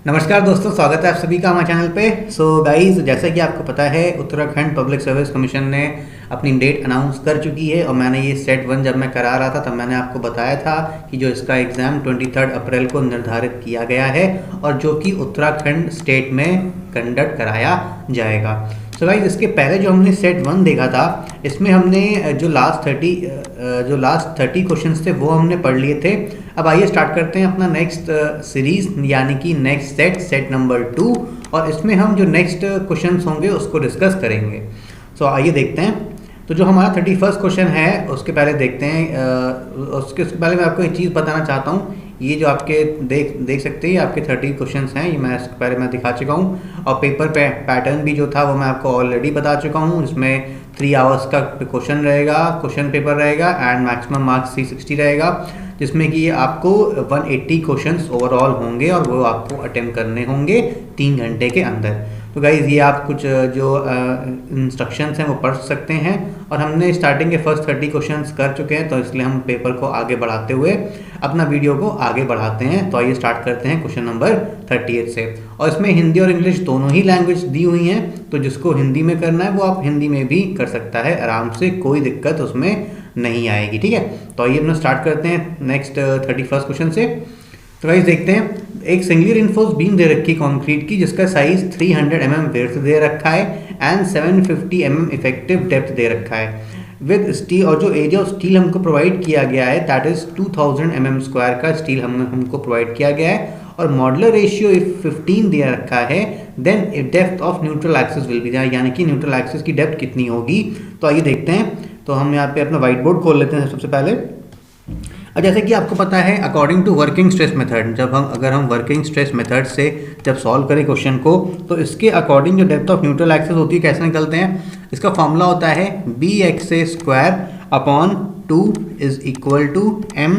नमस्कार दोस्तों, स्वागत है आप सभी का हमारे चैनल पे। सो गाइस, जैसा कि आपको पता है उत्तराखंड पब्लिक सर्विस कमीशन ने अपनी डेट अनाउंस कर चुकी है और मैंने ये सेट 1 जब मैं करा रहा था तब मैंने आपको बताया था कि जो इसका एग्ज़ाम 23 अप्रैल को निर्धारित किया गया है और जो कि उत्तराखंड स्टेट में कंडक्ट कराया जाएगा। सो गाइस, इसके पहले जो हमने सेट 1 देखा था इसमें हमने जो लास्ट 30 क्वेश्चंस थे वो हमने पढ़ लिए थे। अब आइए स्टार्ट करते हैं अपना नेक्स्ट सीरीज यानी कि नेक्स्ट सेट नंबर 2 और इसमें हम जो नेक्स्ट क्वेश्चंस होंगे उसको डिस्कस करेंगे। सो आइए देखते हैं। तो जो हमारा 31st क्वेश्चन है उसके पहले देखते हैं। उसके पहले मैं आपको एक चीज़ बताना चाहता हूँ। ये जो आपके देख सकते हैं आपके 30 क्वेश्चंस हैं, ये मैं इसके पहले मैं दिखा चुका हूँ और पेपर पैटर्न भी जो था वो मैं आपको ऑलरेडी बता चुका हूँ। इसमें 3 आवर्स का क्वेश्चन रहेगा, क्वेश्चन पेपर रहेगा एंड मैक्सिमम मार्क्स 360 रहेगा, जिसमें कि आपको 180 क्वेश्चंस ओवरऑल होंगे और वो आपको अटेम्प्ट करने होंगे 3 घंटे के अंदर। तो गाइज़, ये आप कुछ जो इंस्ट्रक्शंस हैं वो पढ़ सकते हैं और हमने स्टार्टिंग के फर्स्ट 30 क्वेश्चंस कर चुके हैं, तो इसलिए हम पेपर को आगे बढ़ाते हुए अपना वीडियो को आगे बढ़ाते हैं। तो आइए स्टार्ट करते हैं क्वेश्चन नंबर 38 से। और इसमें हिंदी और इंग्लिश दोनों ही लैंग्वेज दी हुई हैं, तो जिसको हिंदी में करना है वो आप हिंदी में भी कर सकता है आराम से, कोई दिक्कत उसमें नहीं आएगी। ठीक है, तो आइए अपना स्टार्ट करते हैं नेक्स्ट 31st क्वेश्चन से। तो गाइस देखते हैं, एक सिंगली रिइंफोर्स्ड बीम दे रखी कंक्रीट की जिसका साइज 300 mm विड्थ दे रखा है एंड 750 mm इफेक्टिव डेप्थ दे रखा है विद स्टील, और जो एरिया ऑफ स्टील हमको प्रोवाइड किया गया है दैट इज 2000 mm स्क्वायर का स्टील हमको प्रोवाइड किया गया है और मॉडुलर रेशियो 15 दे रखा है, then depth of neutral axis will be, यानी कि न्यूट्रल एक्सिस की डेप्थ कितनी होगी। तो आइए देखते हैं। तो हम यहाँ पे अपना व्हाइट बोर्ड खोल लेते हैं सबसे पहले। और जैसे कि आपको पता है according to working stress method, अगर हम वर्किंग स्ट्रेस मेथड से जब सॉल्व करें क्वेश्चन को तो इसके अकॉर्डिंग जो डेप्थ ऑफ न्यूट्रल एक्सिस होती है कैसे निकलते हैं, इसका फॉर्मूला होता है BXA square upon 2 is equal to M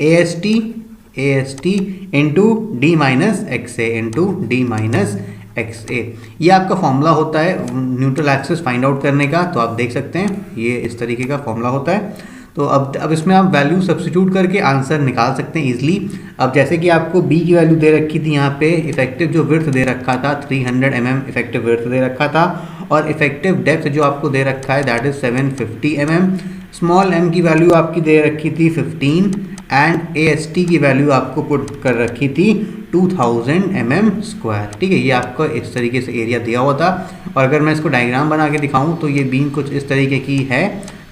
AST into D minus XA into D minus XA। ये आपका फॉर्मूला होता है न्यूट्रल एक्सिस फाइंड आउट करने का। तो आप देख सकते हैं ये इस तरीके का फॉर्मूला होता है। तो अब इसमें आप वैल्यू सब्स्टिट्यूट करके आंसर निकाल सकते हैं इजीली। अब जैसे कि आपको B की वैल्यू दे रखी थी, यहाँ पे इफेक्टिव जो विड्थ दे रखा था 300 mm इफेक्टिव विड्थ दे रखा था और इफेक्टिव डेप्थ जो आपको दे रखा है that is 750 mm। Small m की वैल्यू आपकी दे रखी थी 15 एंड AST की वैल्यू आपको पुट कर रखी थी 2000 mm स्क्वायर। ठीक है, ये आपका इस तरीके से एरिया दिया हुआ था। और अगर मैं इसको डायग्राम बना के दिखाऊं तो ये बीम कुछ इस तरीके की है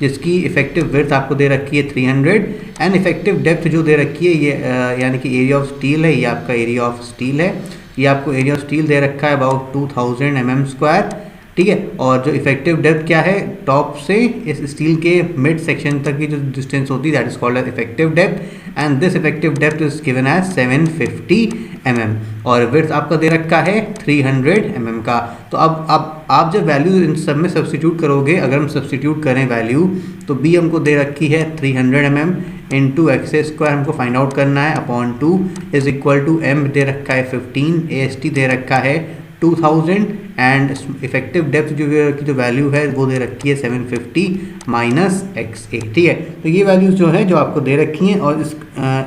जिसकी इफेक्टिव विड्थ आपको दे रखी है 300 एंड इफेक्टिव डेप्थ जो दे रखी है ये यानी कि एरिया ऑफ स्टील है, ये आपका एरिया ऑफ स्टील है। ये आपको एरिया ऑफ स्टील दे रखा है अबाउट 2000 mm स्क्वायर। ठीक है, और जो इफेक्टिव डेप्थ क्या है, टॉप से इस स्टील के मिड सेक्शन तक की जो डिस्टेंस होती है that is called as effective depth and this effective depth is given as 750 mm और विड्थ आपका दे रखा है 300 mm का। तो अब आप जब वैल्यू इन सब में सब्स्टिट्यूट करोगे, अगर हम सब्स्टिट्यूट करें वैल्यू तो B हमको दे रखी है 300 mm इंटू XA स्क्वायर हमको फाइंड आउट करना है upon 2 is equal to M दे रखा है 15, AST दे रखा है 2000 एंड इफेक्टिव डेप्थ की जो वैल्यू है वो दे रखी है 750 माइनस XA। ठीक है, तो ये वैल्यूज जो है जो आपको दे रखी हैं और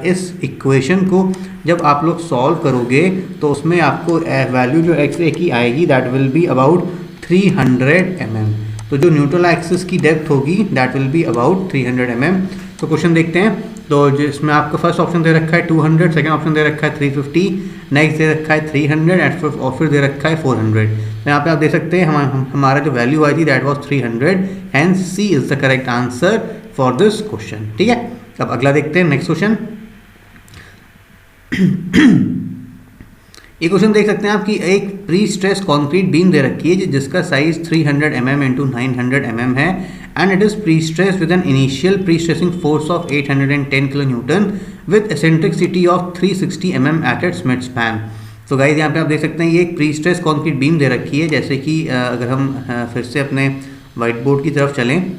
इस इक्वेशन को जब आप लोग सॉल्व करोगे तो उसमें आपको वैल्यू जो XA की आएगी that will be about 300 mm। तो जो न्यूट्रल एक्सिस की डेप्थ होगी that will be about 300 mm। तो क्वेश्चन देखते हैं। तो जिसमें आपको फर्स्ट ऑप्शन दे रखा है 200, सेकंड ऑप्शन दे रखा है 350, नेक्स्ट दे रखा है 300 और फिर दे रखा है 400। तो यहाँ पे आप देख सकते हैं हमारा जो वैल्यू आई थी that was 300, hence C is the correct answer for this question. ठीक है, अब अगला देखते हैं नेक्स्ट क्वेश्चन। ये क्वेश्चन देख सकते हैं आप कि एक प्री स्ट्रेस कंक्रीट बीम दे रखी है जिसका साइज 300 mm इंटू 900 mm है and it is pre stress with an initial pre stressing force of 810 kN with eccentricity of 360 mm at its mid span. तो गाइस यहाँ पे आप देख सकते हैं ये एक प्री स्ट्रेस कंक्रीट बीम दे रखी है। जैसे कि अगर हम फिर से अपने व्हाइट बोर्ड की तरफ चलें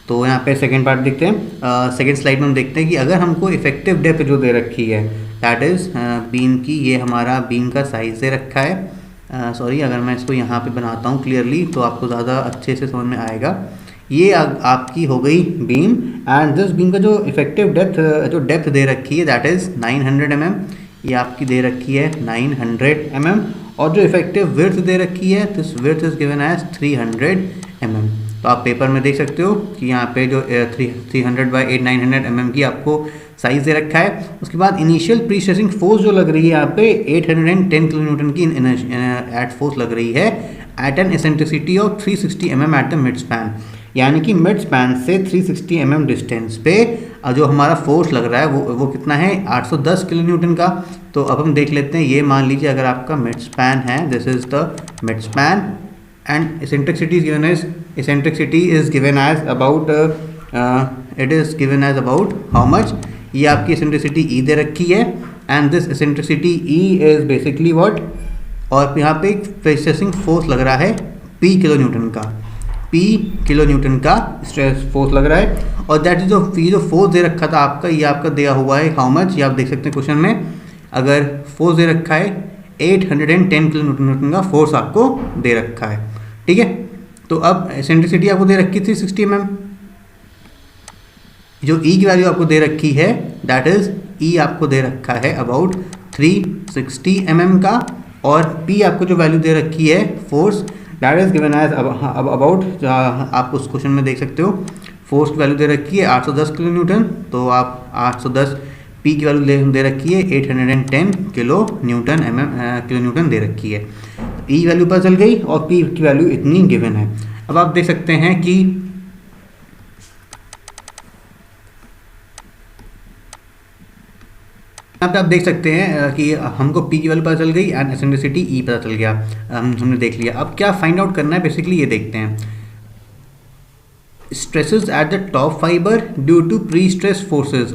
तो यहाँ पे सेकेंड पार्ट देखते हैं। सेकेंड स्लाइड में हम देखते हैं कि अगर हमको इफेक्टिव डेप्थ जो दे रखी है दैट इज़ बीम की, ये हमारा बीम का साइज दे रखा है। सॉरी, अगर मैं इसको यहाँ पे बनाता हूँ क्लियरली तो आपको ज़्यादा अच्छे से समझ में आएगा। ये आपकी हो गई बीम एंड दिस बीम का जो इफेक्टिव डेप्थ दे रखी है दैट इज़ 900 mm। ये आपकी दे रखी है 900 mm, और जो इफेक्टिव विड्थ दे रखी है this width is given as 300 mm। तो आप पेपर में देख सकते हो कि यहाँ पे जो 300 बाई 900 mm की आपको साइज दे रखा है। उसके बाद इनिशियल प्री स्ट्रेसिंग फोर्स जो लग रही है यहाँ पे 810 किलो न्यूटन की एट फोर्स लग रही है at an eccentricity of 360 mm at the mid span, यानी कि मिड स्पैन से 360 mm डिस्टेंस पे जो हमारा फोर्स लग रहा है वो कितना है 810 किलो न्यूटन का। तो अब हम देख लेते हैं, ये मान लीजिए अगर आपका मिड स्पैन है, this is the mid span and eccentricity is given as about it is given as about how much, ये आपकी eccentricity E दे रखी है and this eccentricity E is basically what, और यहाँ पे प्रेशरिंग फोर्स लग रहा है P किलो न्यूटन का, P किलो न्यूटन का स्ट्रेस फोर्स लग रहा है। और दैट इज जो फोर्स दे रखा था आपका, ये आपका दिया हुआ है हाउ मच, ये आप देख सकते हैं क्वेश्चन में, अगर फोर्स दे रखा है 810 किलो न्यूटन का फोर्स आपको दे रखा है, ठीक है। तो अब एसेंट्रिसिटी आपको दे रखी थी 60 mm, जो E की वैल्यू आपको दे रखी है दैट इज E आपको दे रखा है अबाउट 360 mm का, और P आपको जो वैल्यू दे रखी है force that is given as about, आप उस क्वेश्चन में देख सकते हो फोर्स की वैल्यू दे रखी है 810 किलो न्यूटन, तो आप 810 P की वैल्यू दे रखी है 810 किलो न्यूटन दे रखी है। E वैल्यू पता चल गई और P की वैल्यू इतनी गिवन है। अब आप देख सकते हैं कि यहाँ पे आप देख सकते हैं कि हमको P की वैल्यू पता चल गई एंड एसेंट्रिसिटी E पता चल गया, हमने देख लिया। अब क्या फाइंड आउट करना है बेसिकली ये देखते हैं, stresses at the top fibre due to pre stress forces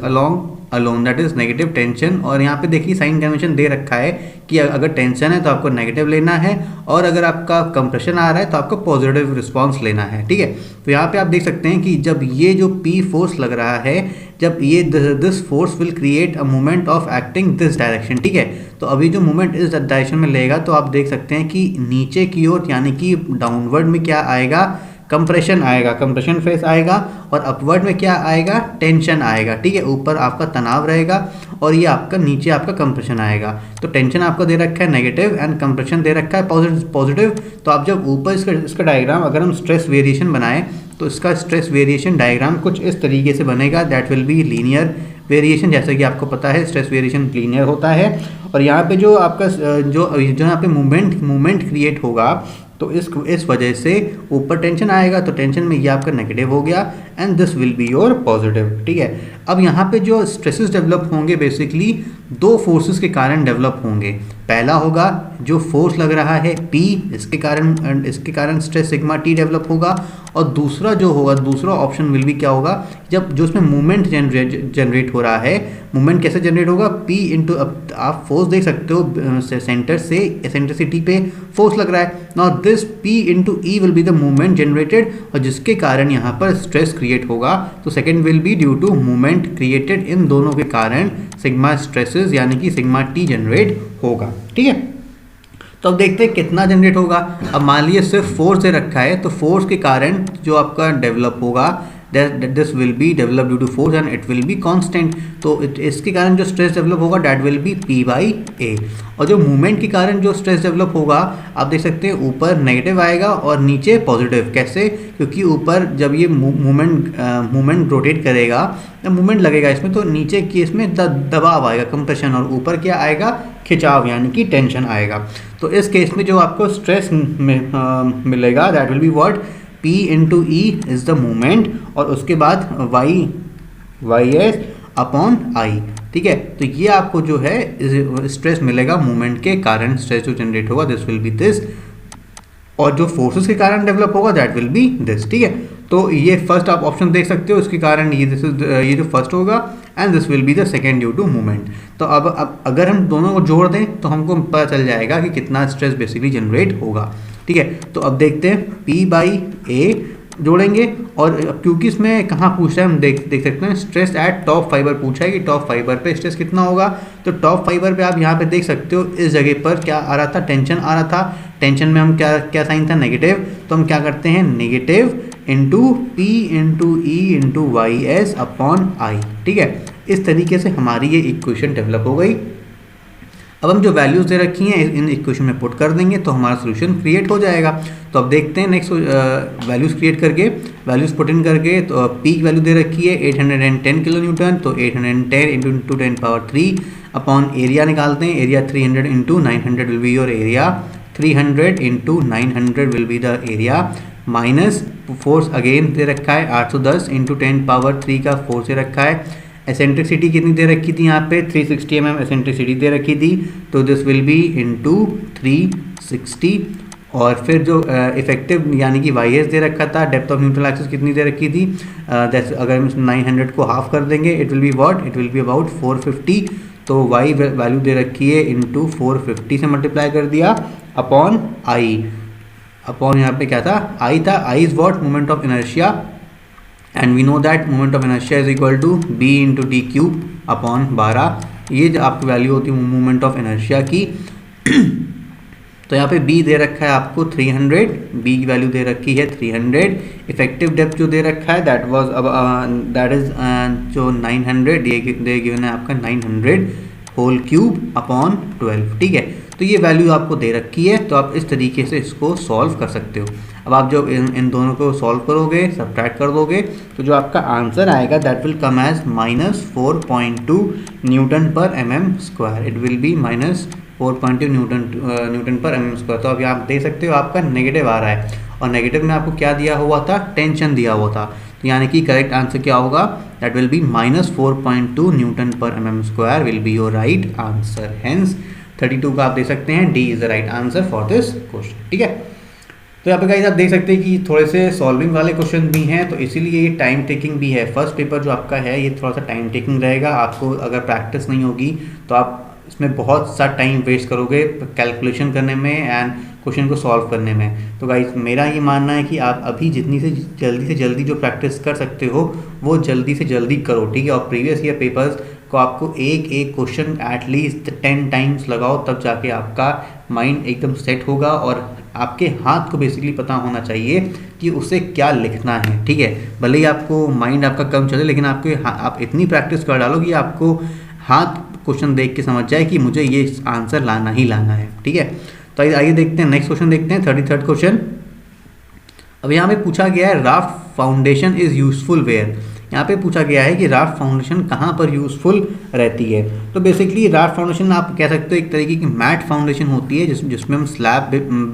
alone that is negative tension, और यहाँ पे देखिए साइन कन्वेंशन दे रखा है कि अगर टेंशन है तो आपको नेगेटिव लेना है, और अगर आपका कंप्रेशन आ रहा है तो आपको पॉजिटिव रिस्पांस लेना है, ठीक है। तो यहाँ पे आप देख सकते हैं कि जब ये जो P फोर्स लग रहा है, जब ये this force will create a moment of acting this direction, ठीक है। तो अभी जो मोमेंट इस डायरेक्शन में लेगा तो आप देख सकते हैं कि नीचे की ओर यानी कि डाउनवर्ड में क्या आएगा, कंप्रेशन आएगा, कंप्रेशन फेस आएगा, और अपवर्ड में क्या आएगा, टेंशन आएगा, ठीक है। ऊपर आपका तनाव रहेगा और ये आपका नीचे आपका कंप्रेशन आएगा। तो टेंशन आपको दे रखा है नेगेटिव एंड कंप्रेशन दे रखा है पॉजिटिव। तो आप जब ऊपर इसका डायग्राम अगर हम स्ट्रेस वेरिएशन बनाएं तो इसका स्ट्रेस वेरिएशन डायग्राम कुछ इस तरीके से बनेगा, that will be linear variation. जैसे कि आपको पता है स्ट्रेस वेरिएशन लीनियर होता है, और यहाँ पे जो आपका जो यहाँ पे मूवमेंट क्रिएट होगा तो इस वजह से ऊपर टेंशन आएगा, तो टेंशन में ये आपका नेगेटिव हो गया and this will be your positive, ठीक है। अब यहाँ पे जो स्ट्रेसेस डेवलप होंगे बेसिकली दो फोर्सेस के कारण डेवलप होंगे। पहला होगा जो फोर्स लग रहा है P, इसके कारण स्ट्रेस सिग्मा T डेवलप होगा, और दूसरा जो होगा, दूसरा ऑप्शन विल भी क्या होगा, जब जो उसमें मूवमेंट जनरेट हो रहा है, मूवमेंट कैसे जनरेट होगा, P इंटू, अब आप फोर्स देख सकते हो सेंटर से एसेंट्रिसिटी पे फोर्स लग रहा है, now this P into E will be the movement generated, और जिसके कारण यहाँ पर स्ट्रेस क्रिएट होगा। तो second will be due to movement created, इन दोनों के कारण सिग्मा स्ट्रेसेस यानी कि सिग्मा T जनरेट होगा, ठीक है। तो अब देखते हैं कितना जनरेट होगा। अब मान लीजिए सिर्फ फोर्स दे रखा है, तो फोर्स के कारण जो आपका डेवलप होगा this will be develop due to force and it will be constant. तो इसके कारण जो स्ट्रेस डेवलप होगा दैट विल बी P/A, और जो मूवमेंट के कारण जो स्ट्रेस डेवलप होगा आप देख सकते हैं ऊपर नेगेटिव आएगा और नीचे पॉजिटिव। कैसे? क्योंकि ऊपर जब ये मूवमेंट रोटेट करेगा, जब मूवमेंट लगेगा इसमें, तो नीचे केस में दबाव आएगा, कंप्रेशन, और ऊपर क्या आएगा, खिंचाव यानी कि टेंशन आएगा। तो इस केस में जो आपको स्ट्रेस मिलेगा that will be what, P into E is the movement, और उसके बाद YS अपॉन I, ठीक है। तो ये आपको जो है स्ट्रेस मिलेगा मूवमेंट के कारण, स्ट्रेस जो जनरेट होगा दिस विल बी दिस, और जो फोर्सेस के कारण डेवलप होगा दैट विल बी दिस, ठीक है। तो ये फर्स्ट आप ऑप्शन देख सकते हो, इसके कारण ये जो फर्स्ट होगा and this will be the second due to movement. तो अब अगर हम दोनों को जोड़ दें तो हमको पता चल जाएगा कि कितना स्ट्रेस बेसिकली जनरेट होगा, ठीक है। तो अब देखते हैं P/A जोड़ेंगे, और क्योंकि इसमें कहाँ पूछा है हम देख सकते हैं, स्ट्रेस एट टॉप फाइबर पूछा है कि टॉप फाइबर पे स्ट्रेस कितना होगा। तो टॉप फाइबर पे आप यहाँ पे देख सकते हो इस जगह पर क्या आ रहा था, टेंशन आ रहा था। टेंशन में हम क्या साइन था, नेगेटिव, तो हम क्या करते हैं, negative into P into E into YS upon I, ठीक है। इस तरीके से हमारी ये इक्वेशन डेवलप हो गई। अब हम जो वैल्यूज़ दे रखी हैं इन इक्वेशन में पुट कर देंगे तो हमारा सोल्यूशन क्रिएट हो जाएगा। तो अब देखते हैं नेक्स्ट वैल्यूज़ क्रिएट करके, वैल्यूज़ पुट इन करके। तो पीक वैल्यू दे रखी है 810 किलो न्यूटन, तो 810 इंटू 10 पावर 3 अपॉन एरिया निकालते हैं। Area 300 into 900 will be your area, 300 into 900 will be the area, minus force again they रखा है 810 इंटू 10 पावर 3 का फोर्स दे रखा है। एसेंट्रिसिटी कितनी दे रखी थी यहाँ पे 360 mm एसेंट्रिसिटी दे रखी थी, तो दिस विल बी इंटू 360। और फिर जो इफेक्टिव यानी कि वाई एस दे रखा था, डेप्थ ऑफ न्यूट्रल एक्सिस कितनी दे रखी थी, अगर हम 900 को हाफ कर देंगे it will be what, it will be about 450। तो वाई वैल्यू दे रखी है इंटू 450 से मल्टीप्लाई कर दिया अपॉन आई, अपॉन यहाँ पे क्या था आई था, I is what moment of inertia, and we know that moment of inertia is equal to B into D cube upon 12। ये जो आपकी वैल्यू होती है मोमेंट ऑफ इनर्शिया की। तो यहाँ पे बी दे रखा है आपको 300, बी की वैल्यू दे रखी है 300। इफेक्टिव डेप्थ जो दे रखा है दैट वाज दैट इज जो 900 ये गिवन है आपका 900 होल क्यूब अपॉन 12, ठीक है। तो ये वैल्यू आपको दे रखी है, तो आप इस तरीके से इसको सॉल्व कर सकते हो। अब आप जब इन दोनों को सॉल्व करोगे, सब्ट्रैक्ट कर दोगे, तो जो आपका आंसर आएगा that will come as -4.2 newton per mm square. It will be -4.2 newton per mm square. तो अब यहाँ आप देख सकते हो आपका नेगेटिव आ रहा है, और नेगेटिव में आपको क्या दिया हुआ था, टेंशन दिया हुआ था। तो यानी कि करेक्ट आंसर क्या होगा, that will be -4.2 newton per mm square will be your right answer. Hence 32 का आप दे सकते हैं D is the right answer for this question, ठीक है। तो यहाँ पे गाइस आप देख सकते हैं कि थोड़े से सॉल्विंग वाले क्वेश्चन भी हैं, तो इसीलिए ये टाइम टेकिंग भी है। फर्स्ट पेपर जो आपका है ये थोड़ा सा टाइम टेकिंग रहेगा। आपको अगर प्रैक्टिस नहीं होगी तो आप इसमें बहुत सा टाइम वेस्ट करोगे कैलकुलेशन करने में एंड क्वेश्चन को सॉल्व करने में। तो गाइस मेरा ये मानना है कि आप अभी जितनी से जल्दी जो प्रैक्टिस कर सकते हो वो जल्दी से जल्दी करो, ठीक है। और प्रीवियस ईयर पेपर्स को आपको एक क्वेश्चन एटलीस्ट 10 टाइम्स लगाओ, तब जाके आपका माइंड एकदम सेट होगा और आपके हाथ को बेसिकली पता होना चाहिए कि उसे क्या लिखना है, ठीक है। भले ही आपको माइंड आपका कम चले, लेकिन आप इतनी प्रैक्टिस कर डालो कि आपको हाथ क्वेश्चन देख के समझ जाए कि मुझे ये आंसर लाना ही लाना है, ठीक है। तो आइए देखते हैं नेक्स्ट क्वेश्चन, देखते हैं 33rd क्वेश्चन। अब यहाँ पे पूछा गया है raft foundation is useful where. यहाँ पे पूछा गया है कि राफ्ट फाउंडेशन कहाँ पर यूज़फुल रहती है। तो बेसिकली राफ्ट फाउंडेशन आप कह सकते हो एक तरीके की मैट फाउंडेशन होती है जिसमें हम स्लैब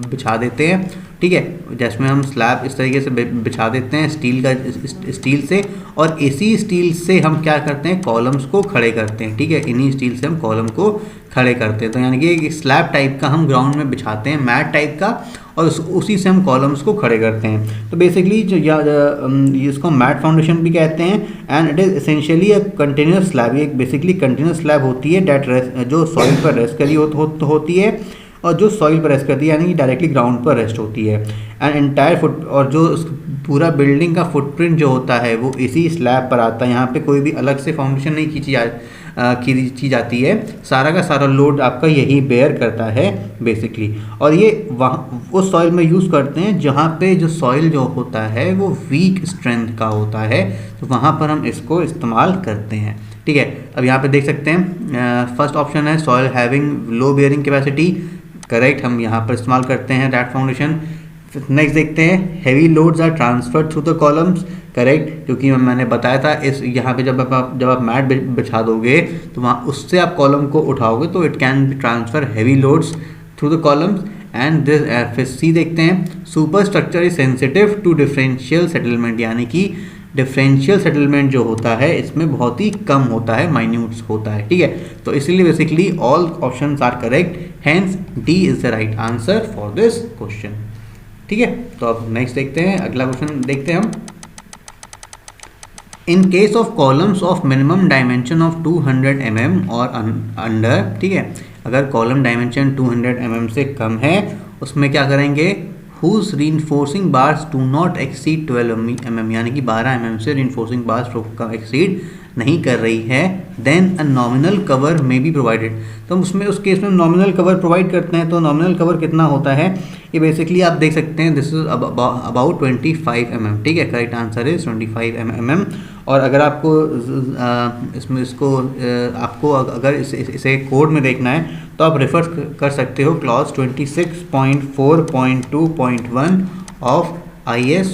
बिछा देते हैं, ठीक है। जिसमें हम स्लैब इस तरीके से बिछा देते हैं स्टील से, और इसी स्टील से हम क्या करते हैं, कॉलम्स को खड़े करते हैं, ठीक है। इन्हीं स्टील से हम कॉलम को खड़े करते हैं। तो यानी कि एक स्लैब टाइप का हम ग्राउंड में बिछाते हैं, मैट टाइप का, और उसी से हम कॉलम्स को खड़े करते हैं। तो बेसिकली जो इसको मैट फाउंडेशन भी कहते हैं, and it is essentially a continuous slab. ये बेसिकली कंटिन्यूस स्लैब होती है डेट जो सॉइल पर रेस्ट करी होती है, और जो सॉइल पर रेस्ट करती है यानी कि डायरेक्टली ग्राउंड पर रेस्ट होती है। एंड एंटायर फुट और जो पूरा बिल्डिंग का फुटप्रिंट जो होता है वो इसी स्लैब पर आता है। यहाँ पे कोई भी अलग से फाउंडेशन नहीं खींची जाती है, सारा का सारा लोड आपका यही बेयर करता है बेसिकली। और ये वहाँ उस सॉइल में यूज़ करते हैं जहाँ पे जो सॉइल जो होता है वो वीक स्ट्रेंथ का होता है, तो वहाँ पर हम इसको इस्तेमाल करते हैं, ठीक है। अब यहाँ पे देख सकते हैं फर्स्ट ऑप्शन है soil having low bearing capacity, correct, हम यहाँ पर इस्तेमाल करते हैं दैट फाउंडेशन। नेक्स्ट देखते हैं heavy loads are transfer through the columns, correct, क्योंकि मैंने बताया था इस यहाँ पे जब आप मैट बिछा दोगे तो वहाँ उससे आप कॉलम को उठाओगे तो it can be transfer heavy loads through the columns. And this फिर सी देखते हैं superstructure is sensitive to differential settlement, यानी कि डिफरेंशियल सेटलमेंट जो होता है इसमें बहुत ही कम होता है, माइन्यूट्स होता है, ठीक है। तो इसीलिए basically all options are correct, hence D is the right answer for this question, ठीक है। तो अब नेक्स्ट देखते हैं, अगला क्वेश्चन देखते हैं हम। In case of columns of minimum dimension of 200 mm और अंडर, ठीक है, अगर कॉलम डायमेंशन 200 mm से कम है उसमें क्या करेंगे, whose reinforcing bars do not exceed 12 mm, यानी कि 12 mm से reinforcing bars एक्सीड नहीं कर रही है, then a nominal cover may be provided. तो हम उसमें उस केस में नॉमिनल कवर प्रोवाइड करते हैं। तो नॉमिनल कवर कितना होता है, ये बेसिकली आप देख सकते हैं, दिस इज अबाउट 25 mm। ठीक है, करेक्ट आंसर इज 25 mm। और अगर आपको इसमें इसको आपको अगर इसे कोड में देखना है तो आप रेफर कर सकते हो क्लॉज 26.4.2.1 ऑफ IS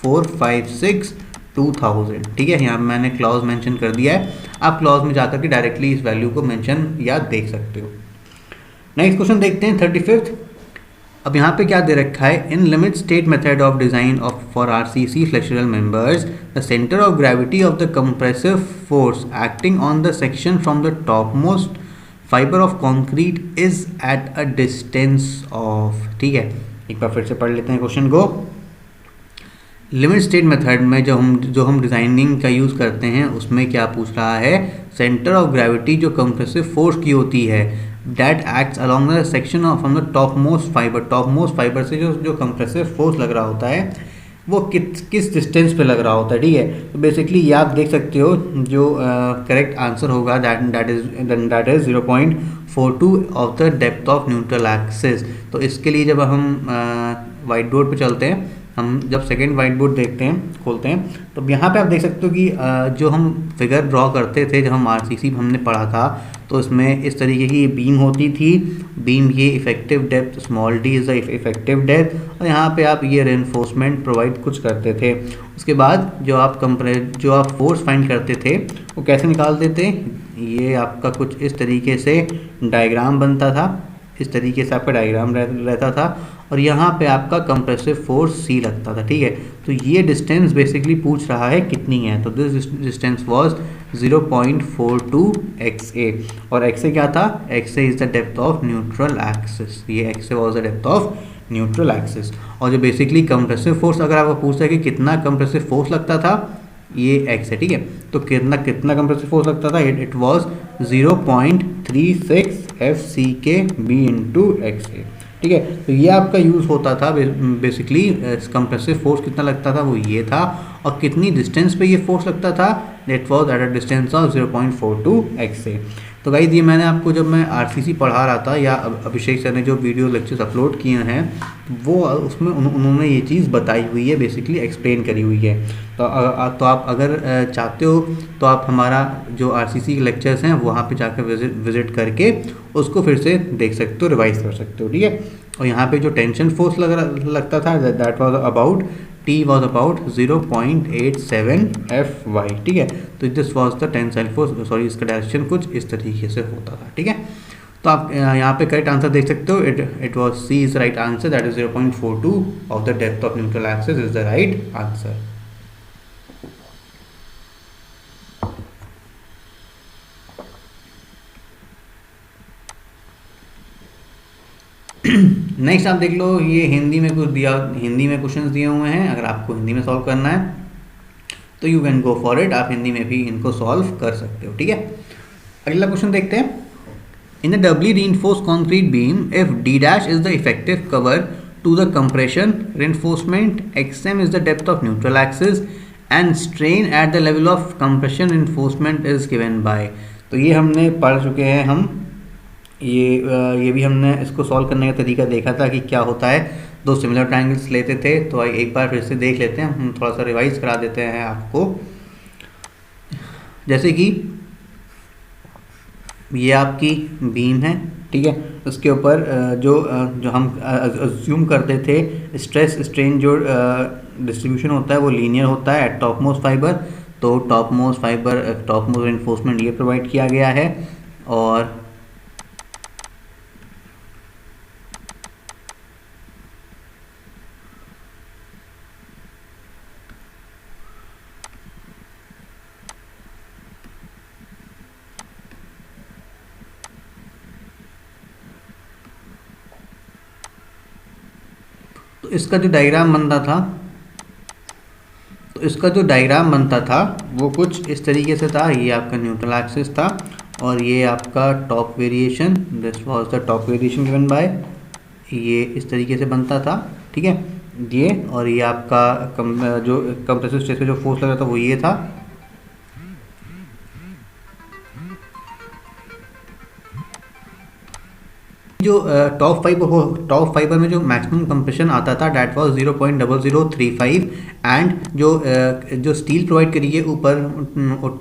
456/2000। ठीक है, यहाँ मैंने क्लॉज मेंशन कर दिया है, आप क्लॉज में जाकर के डायरेक्टली इस वैल्यू को मेंशन या देख सकते हो। नेक्स्ट क्वेश्चन देखते हैं 35th। अब यहाँ पे क्या दे रखा है, इन limit state method of design of for RCC flexural members the centre of gravity of the compressive force acting on the section from the top most fibre of concrete is at a distance of. ठीक है, एक बार फिर से पढ़ लेते हैं question को। Limit state method में जो हम डिज़ाइनिंग का यूज़ करते हैं उसमें क्या पूछ रहा है, सेंटर ऑफ ग्रेविटी जो कंप्रेसिव फोर्स की होती है that acts along the section of from the top most fibre. Top most fibre से जो कंप्रेसिव फोर्स लग रहा होता है वो किस डिस्टेंस पे लग रहा होता है। ठीक है, तो बेसिकली ये आप देख सकते हो, जो करेक्ट आंसर होगा that is 0.42 of the depth of neutral axis. तो इसके लिए जब हम वाइट बोर्ड पे चलते हैं, हम जब सेकेंड वाइट बोर्ड देखते हैं, खोलते हैं, तो यहाँ पे आप देख सकते हो कि जो हम फिगर ड्रॉ करते थे जब हम RCC हमने पढ़ा था, तो इसमें इस तरीके की बीम होती थी। बीम ये effective depth small d is the effective depth, और यहाँ पे आप ये रेनफोर्समेंट प्रोवाइड कुछ करते थे। उसके बाद जो आप फोर्स फाइंड करते थे वो कैसे निकालते थे, ये आपका कुछ इस तरीके से डायग्राम बनता था, इस तरीके से आपका डायग्राम रहता था, और यहाँ पे आपका कंप्रेसिव फोर्स C लगता था। ठीक है, तो ये डिस्टेंस बेसिकली पूछ रहा है कितनी है, तो दिस डिस्टेंस वाज 0.42 XA, और XA क्या था, XA is the depth of neutral axis. ये XA was the depth of neutral axis. और जो बेसिकली कंप्रेसिव फोर्स अगर आपको पूछता है कि कितना कंप्रेसिव फोर्स लगता था, ये X है। ठीक है, तो कितना कंप्रेसिव फोर्स लगता था, it was 0.36 FCKB into XA। ठीक है, तो ये आपका यूज़ होता था बेसिकली, कंप्रेसिव फोर्स कितना लगता था वो ये था, और कितनी डिस्टेंस पे ये फोर्स लगता था, that was at a distance of 0.42 XA। तो गाइस ये मैंने आपको जब मैं RCC पढ़ा रहा था, या अभिषेक सर ने जो वीडियो लेक्चर्स अपलोड किए हैं वो उसमें उन्होंने ये चीज़ बताई हुई है, बेसिकली एक्सप्लेन करी हुई है। तो आप अगर चाहते हो तो आप हमारा जो RCC के लेक्चर्स हैं वहाँ पे जाकर विजिट करके उसको फिर से देख सकते हो, रिवाइज कर सकते हो। ठीक है, और यहाँ पे जो टेंशन फोर्स लगता था that was about T was about 0.87 FY। ठीक है, तो this was the tensile force, sorry इसका डायरेक्शन कुछ इस तरीके से होता था। ठीक है, तो आप यहाँ पे करेक्ट आंसर देख सकते हो, it was C is right answer, that is 0.42 of the depth of neutral axis is the right answer. Next आप देख लो, ये हिंदी में क्वेश्चंस दिए हुए हैं। अगर आपको हिंदी में सॉल्व करना है तो you can go for it, आप हिंदी में भी इनको सॉल्व कर सकते हो। ठीक है, अगला क्वेश्चन देखते हैं। In the doubly reinforced concrete beam if D' is the effective cover to the compression reinforcement, XM is the depth of neutral axis and strain at the level of compression reinforcement is given by. तो ये हमने पढ़ चुके हैं, हम ये भी हमने इसको सॉल्व करने का तरीका देखा था कि क्या होता है। दो सिमिलर ट्रायंगल्स लेते थे, तो एक बार फिर से देख लेते हैं, हम थोड़ा सा रिवाइज करा देते हैं आपको। जैसे कि ये आपकी बीम है, ठीक है, उसके ऊपर जो हम अज्यूम करते थे स्ट्रेस स्ट्रेन जो डिस्ट्रीब्यूशन होता है वो लीनियर होता है एट टॉप मोस्ट फाइबर। तो टॉप मोस्ट रेनफोर्समेंट ये प्रोवाइड किया गया है, और तो इसका जो डायग्राम बनता था वो कुछ इस तरीके से था। ये आपका न्यूट्रल एक्सिस था, और ये आपका top variation, this was the top variation given by, ये इस तरीके से बनता था। ठीक है, ये और ये आपका जो कंप्रेसिव स्ट्रेस पे जो फोर्स लग रहा था वो ये था। जो टॉप फाइबर में जो मैक्सिमम कंप्रेशन आता था डैट वाज 0.0035 एंड जो स्टील प्रोवाइड करी है ऊपर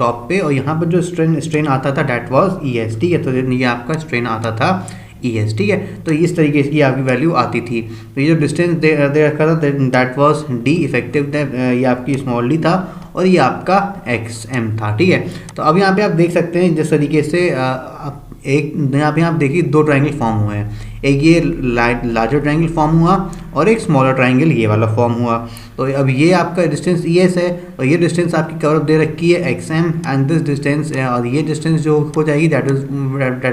टॉप पे, और यहाँ पर जो स्ट्रेन आता था डैट वाज ES, ठीक है। तो ये आपका स्ट्रेन आता था ES, ठीक है। तो इस तरीके की आपकी वैल्यू आती थी। तो ये जो डिस्टेंस दे रखा था दैट वाज D इफेक्टिव, ये आपकी स्मॉल d था और ये आपका XM था, ठीक है। तो अब यहाँ पे आप देख सकते हैं जिस तरीके से एक यहाँ पे आप देखिए दो ट्रायंगल फॉर्म हुए हैं, एक ये लार्जर ट्रायंगल फॉर्म हुआ और एक स्मॉलर ट्रायंगल ये वाला फॉर्म हुआ। तो अब ये आपका डिस्टेंस ES है और ये डिस्टेंस आपकी कर्व दे रखी है XM, एंड दिस डिस्टेंस और ये डिस्टेंस जो हो जाएगी that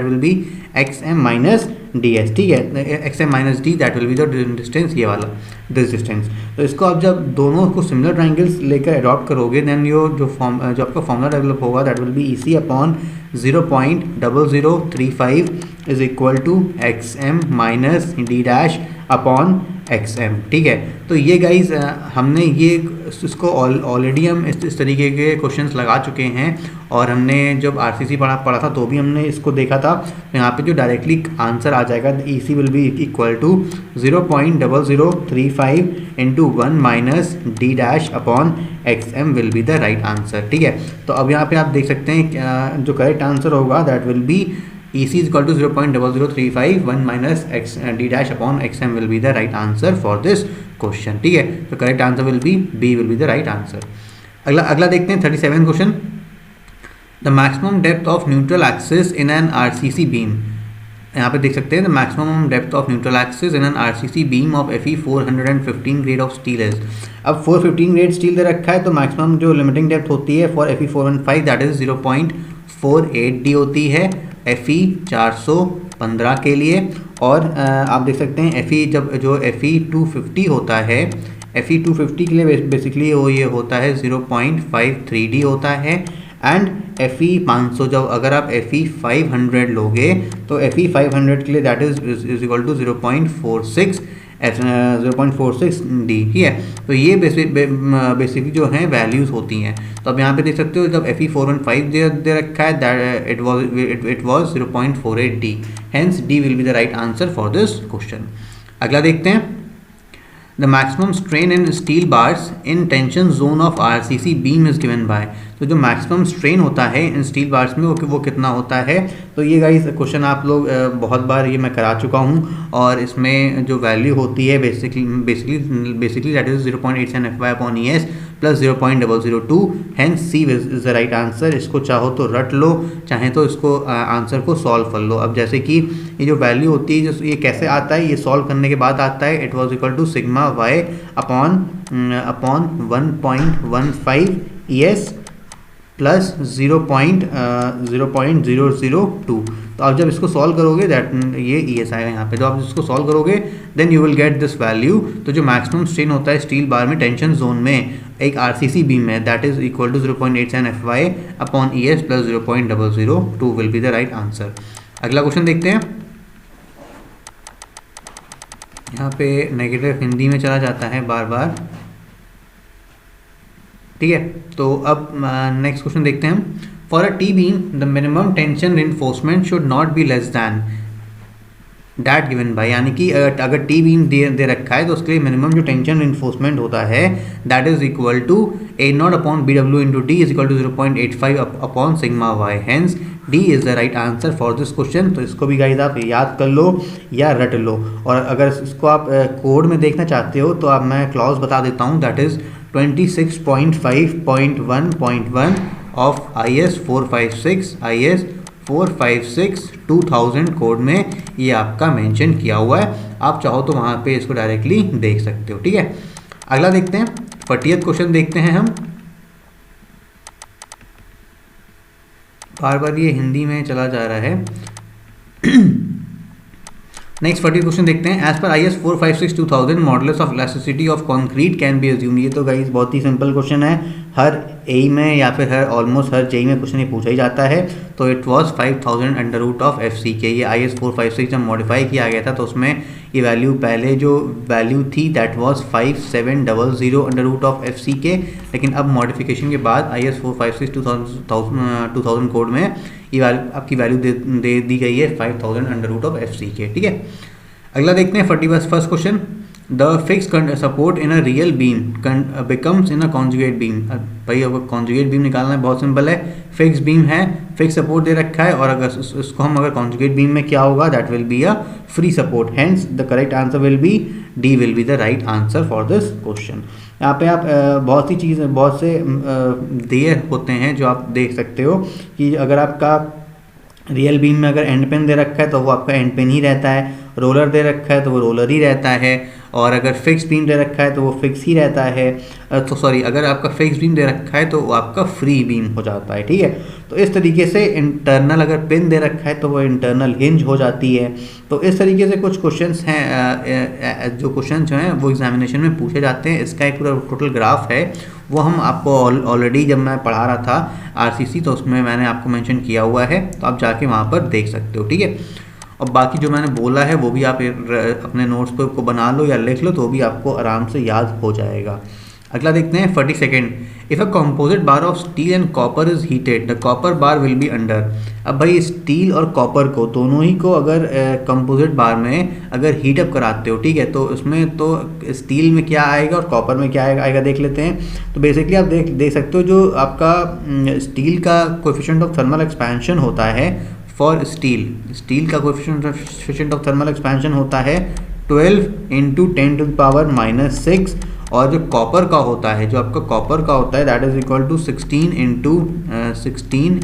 will B XM minus DS, ठीक है। XM minus D that will be the distance, ये वाला दिस डिस्टेंस। तो इसको आप जब दोनों को सिमिलर ट्रायंगल्स लेकर अडॉप्ट करोगे देन जो आपका फॉर्मूला डेवलप होगा that will be EC upon 0.0035 is equal to XM minus D dash upon XM, ठीक है। तो ये गाइज हमने ये इसको ऑलरेडी हम इस तरीके के क्वेश्चंस लगा चुके हैं, और हमने जब RCC पढ़ा था तो भी हमने इसको देखा था। तो यहाँ पे जो डायरेक्टली आंसर आ जाएगा EC will be equal to 0.0035 into 1 minus D dash upon XM will be the right answer, ठीक है। तो अब यहाँ पे आप देख सकते हैं जो करेक्ट आंसर होगा that will be EC is equal to 0.0035 1 minus D dash upon XM will be the right answer for this question, ठीक है। तो correct answer will B B will be the right answer। अगला देखते हैं 37 question. The maximum depth of neutral axis in an RCC beam, यहाँ पे देख सकते हैं the maximum depth of neutral axis in an RCC beam of Fe 415 grade of steel is. अब 415 grade steel दे रखा है, तो मैक्सिमम जो लिमिटिंग डेप्थ होती है for Fe 415 that is 0.48D होती है Fe 415 के लिए। और आप देख सकते हैं Fe जो Fe 250 होता है, Fe 250 के लिए बेसिकली वो ये होता है 0.53D होता है। एंड Fe 500 जब अगर आप Fe 500 लोगे तो Fe 500 के लिए that is equal to 0.46D, ठीक है। तो ये बेसिकली जो है वैल्यूज़ होती हैं। तो अब यहाँ पे देख सकते हो जब Fe 415 दे रखा है that it was 0.48D, hence D will be the right answer for this question. अगला देखते हैं। The maximum strain in steel bars in tension zone of RCC beam is given by. तो जो मैक्सिमम स्ट्रेन होता है इन steel bars में वो कितना होता है। तो ये गाइस क्वेश्चन आप लोग बहुत बार ये मैं करा चुका हूँ, और इसमें जो वैल्यू होती है basically that is 0.87 FY upon ES plus 0.002, hence C is the right answer. इसको चाहो तो रट लो, चाहे तो इसको आंसर को सॉल्व कर लो। अब जैसे कि ये जो वैल्यू होती है जो ये कैसे आता है, ये सॉल्व करने के बाद आता है it was equal to sigma y upon 1.15 ES plus 0.002। तो आप जब इसको सॉल्व करोगे दैट ये ES आएगा यहाँ पे। तो आप इसको सॉल्व करोगे then you will get this value. तो जो मैक्सिमम स्ट्रेन होता है स्टील बार में टेंशन जोन में एक RCC बीम में that is equal to 0.87 FY upon ES plus 0.002 will be the right answer. अगला क्वेश्चन देखते हैं। यहाँ पे नेगेटिव हिंदी में चला जाता है बार बार, ठीक है। तो अब नेक्स्ट क्वेश्चन देखते हैं हम। For a T beam the minimum tension reinforcement should not be less than that given by, यानी कि अगर टी बीम दे रखा है तो उसके लिए मिनिमम जो टेंशन रिइंफोर्समेंट होता है that is equal to A0 upon BW into D is equal to 0.85 upon sigma y, hence D is the right answer for this question. तो इसको भी गाइस आप याद कर लो या रट लो, और अगर इसको आप कोड में देखना चाहते हो तो आप मैं क्लॉज बता देता हूँ that is 26.5.1.1 of IS 456 2000 code में ये आपका मेंशन किया हुआ है। आप चाहो तो वहाँ पे इसको डायरेक्टली देख सकते हो, ठीक है। अगला देखते हैं 40th क्वेश्चन देखते हैं हम। बार बार ये हिंदी में चला जा रहा है। नेक्स्ट 40 क्वेश्चन देखते हैं। As per IS 456 2000 modulus of elasticity of concrete can be assume. ये तो गाइस बहुत ही सिंपल क्वेश्चन है, हर ए में या फिर हर ऑलमोस्ट हर जेई में क्वेश्चन ये पूछा ही जाता है। तो it was 5000 under root of F C K. ये IS 456 जब मॉडिफाई किया गया था तो उसमें ये वैल्यू, पहले जो वैल्यू थी that was 5700 under root of F C K, लेकिन अब मॉडिफिकेशन के बाद IS 456 2000 कोड में ये आपकी वैल्यू दे दी गई है 5000 under root of F C K. ठीक है, अगला देखते हैं 41st question. The fix support in a real beam becomes in a conjugate beam. भाई अगर कॉन्जुगेट बीम निकालना है बहुत सिंपल है, फिक्स बीम है, फिक्स सपोर्ट दे रखा है, और अगर इसको हम अगर कॉन्जुगेट बीम में क्या होगा, that will be a free support. Hence the correct answer will B D, will be the right answer for this question. यहाँ पे आप बहुत सी चीज़ें, बहुत से दिए होते हैं जो आप देख सकते हो कि अगर आपका रियल बीम में अगर एंड पेन दे रखा है तो वो आपका एंड पेन ही रहता है, रोलर दे रखा है तो वो रोलर ही रहता है, और अगर फिक्स बीम दे रखा है तो वो फिक्स ही रहता है। तो सॉरी, अगर आपका फिक्स बीम दे रखा है तो वो आपका फ्री बीम हो जाता है। ठीक है, तो इस तरीके से इंटरनल अगर पिन दे रखा है तो वो इंटरनल हिंज हो जाती है। तो इस तरीके से कुछ क्वेश्चंस हैं, जो क्वेश्चन जो हैं वो एग्जामिनेशन में पूछे जाते हैं। इसका एक पूरा टोटल ग्राफ है, वो हम आपको ऑलरेडी जब मैं पढ़ा रहा था आरसीसी तो उसमें मैंने आपको मेंशन किया हुआ है, तो आप जाके वहाँ पर देख सकते हो। ठीक है, और बाकी जो मैंने बोला है वो भी आप अपने नोट्स पे को बना लो या लिख लो, तो भी आपको आराम से याद हो जाएगा। अगला देखते हैं 42nd। If a composite bar of steel and copper is heated the copper bar will be under. अब भाई स्टील और कॉपर को, दोनों ही को अगर कंपोजिट बार में अगर हीटअप कराते हो, ठीक है, तो उसमें तो स्टील में क्या आएगा और कॉपर में क्या आएगा देख लेते हैं। तो बेसिकली आप देख सकते हो, जो आपका स्टील का कोएफिशिएंट ऑफ थर्मल एक्सपेंशन होता है फॉर स्टील का कोएफिशिएंट ऑफ थर्मल एक्सपेंशन होता है 12 इंटू 10⁻⁻6, और जो कॉपर का होता है, जो आपका कॉपर का होता है that is equal to 16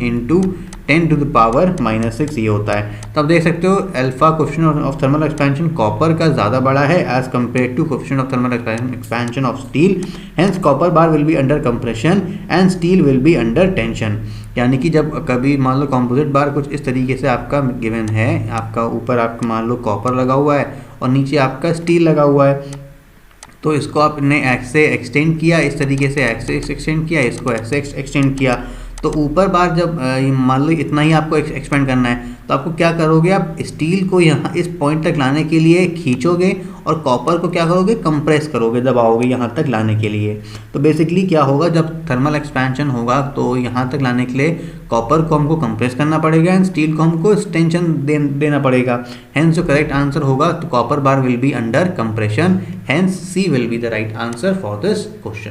into 10⁻⁻6 ये होता है। तो आप देख सकते हो alpha coefficient of thermal expansion copper का ज़्यादा बड़ा है as compare to coefficient of thermal expansion of steel. Hence copper bar will be under compression and steel will be under tension. यानी कि जब कभी मान लो कंपोजिट बार कुछ इस तरीके से आपका गिवन है, आपका ऊपर आपका मान लो कॉपर लगा हुआ है और नीचे आपका स्टील लगा हुआ है, तो इसको आपने ऐसे एक्सटेंड किया, इस तरीके से ऐसे एक्सटेंड किया, इसको ऐसे एक्सटेंड किया, तो ऊपर बार जब मान लो इतना ही आपको एक्सपेंड करना है, तो आपको क्या करोगे, आप स्टील को यहाँ इस पॉइंट तक लाने के लिए खींचोगे और कॉपर को क्या करोगे, कंप्रेस करोगे, दबाओगे यहाँ तक लाने के लिए। तो बेसिकली क्या होगा, जब थर्मल एक्सपेंशन होगा तो यहाँ तक लाने के लिए कॉपर को हमको कंप्रेस करना पड़ेगा एंड स्टील को हमको टेंशन देना पड़ेगा। हेंस जो करेक्ट आंसर होगा तो copper bar will be under compression, hence C will be the right answer for this question.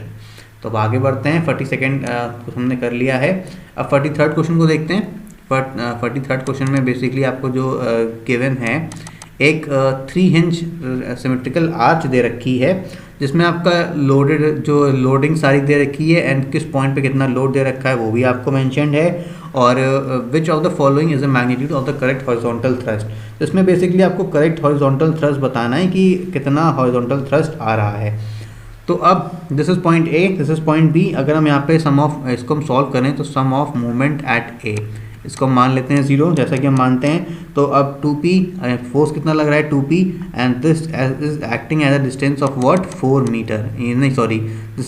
तो अब आगे बढ़ते हैं, 42nd कुछ हमने कर लिया है। अब 43rd क्वेश्चन को देखते हैं। 43rd क्वेश्चन में बेसिकली आपको जो गिवन है, एक 3 हिंज सिमेट्रिकल आर्च दे रखी है जिसमें आपका लोडिंग सारी दे रखी है एंड किस पॉइंट पे कितना लोड दे रखा है वो भी आपको मेंशन्ड है, और which of the following is the magnitude of the correct horizontal thrust. इसमें बेसिकली आपको करेक्ट हॉरिजॉन्टल थ्रस्ट बताना है कि कितना हॉरिजॉन्टल थ्रस्ट आ रहा है। तो अब this is point A, this is point B. अगर हम यहाँ पे सम ऑफ इसको हम सॉल्व करें तो सम ऑफ मूवमेंट एट ए, इसको हम मान लेते हैं 0 जैसा कि हम मानते हैं। तो अब 2p फोर्स कितना लग रहा है 2p and this is acting as a distance of what 4 metre, नहीं सॉरी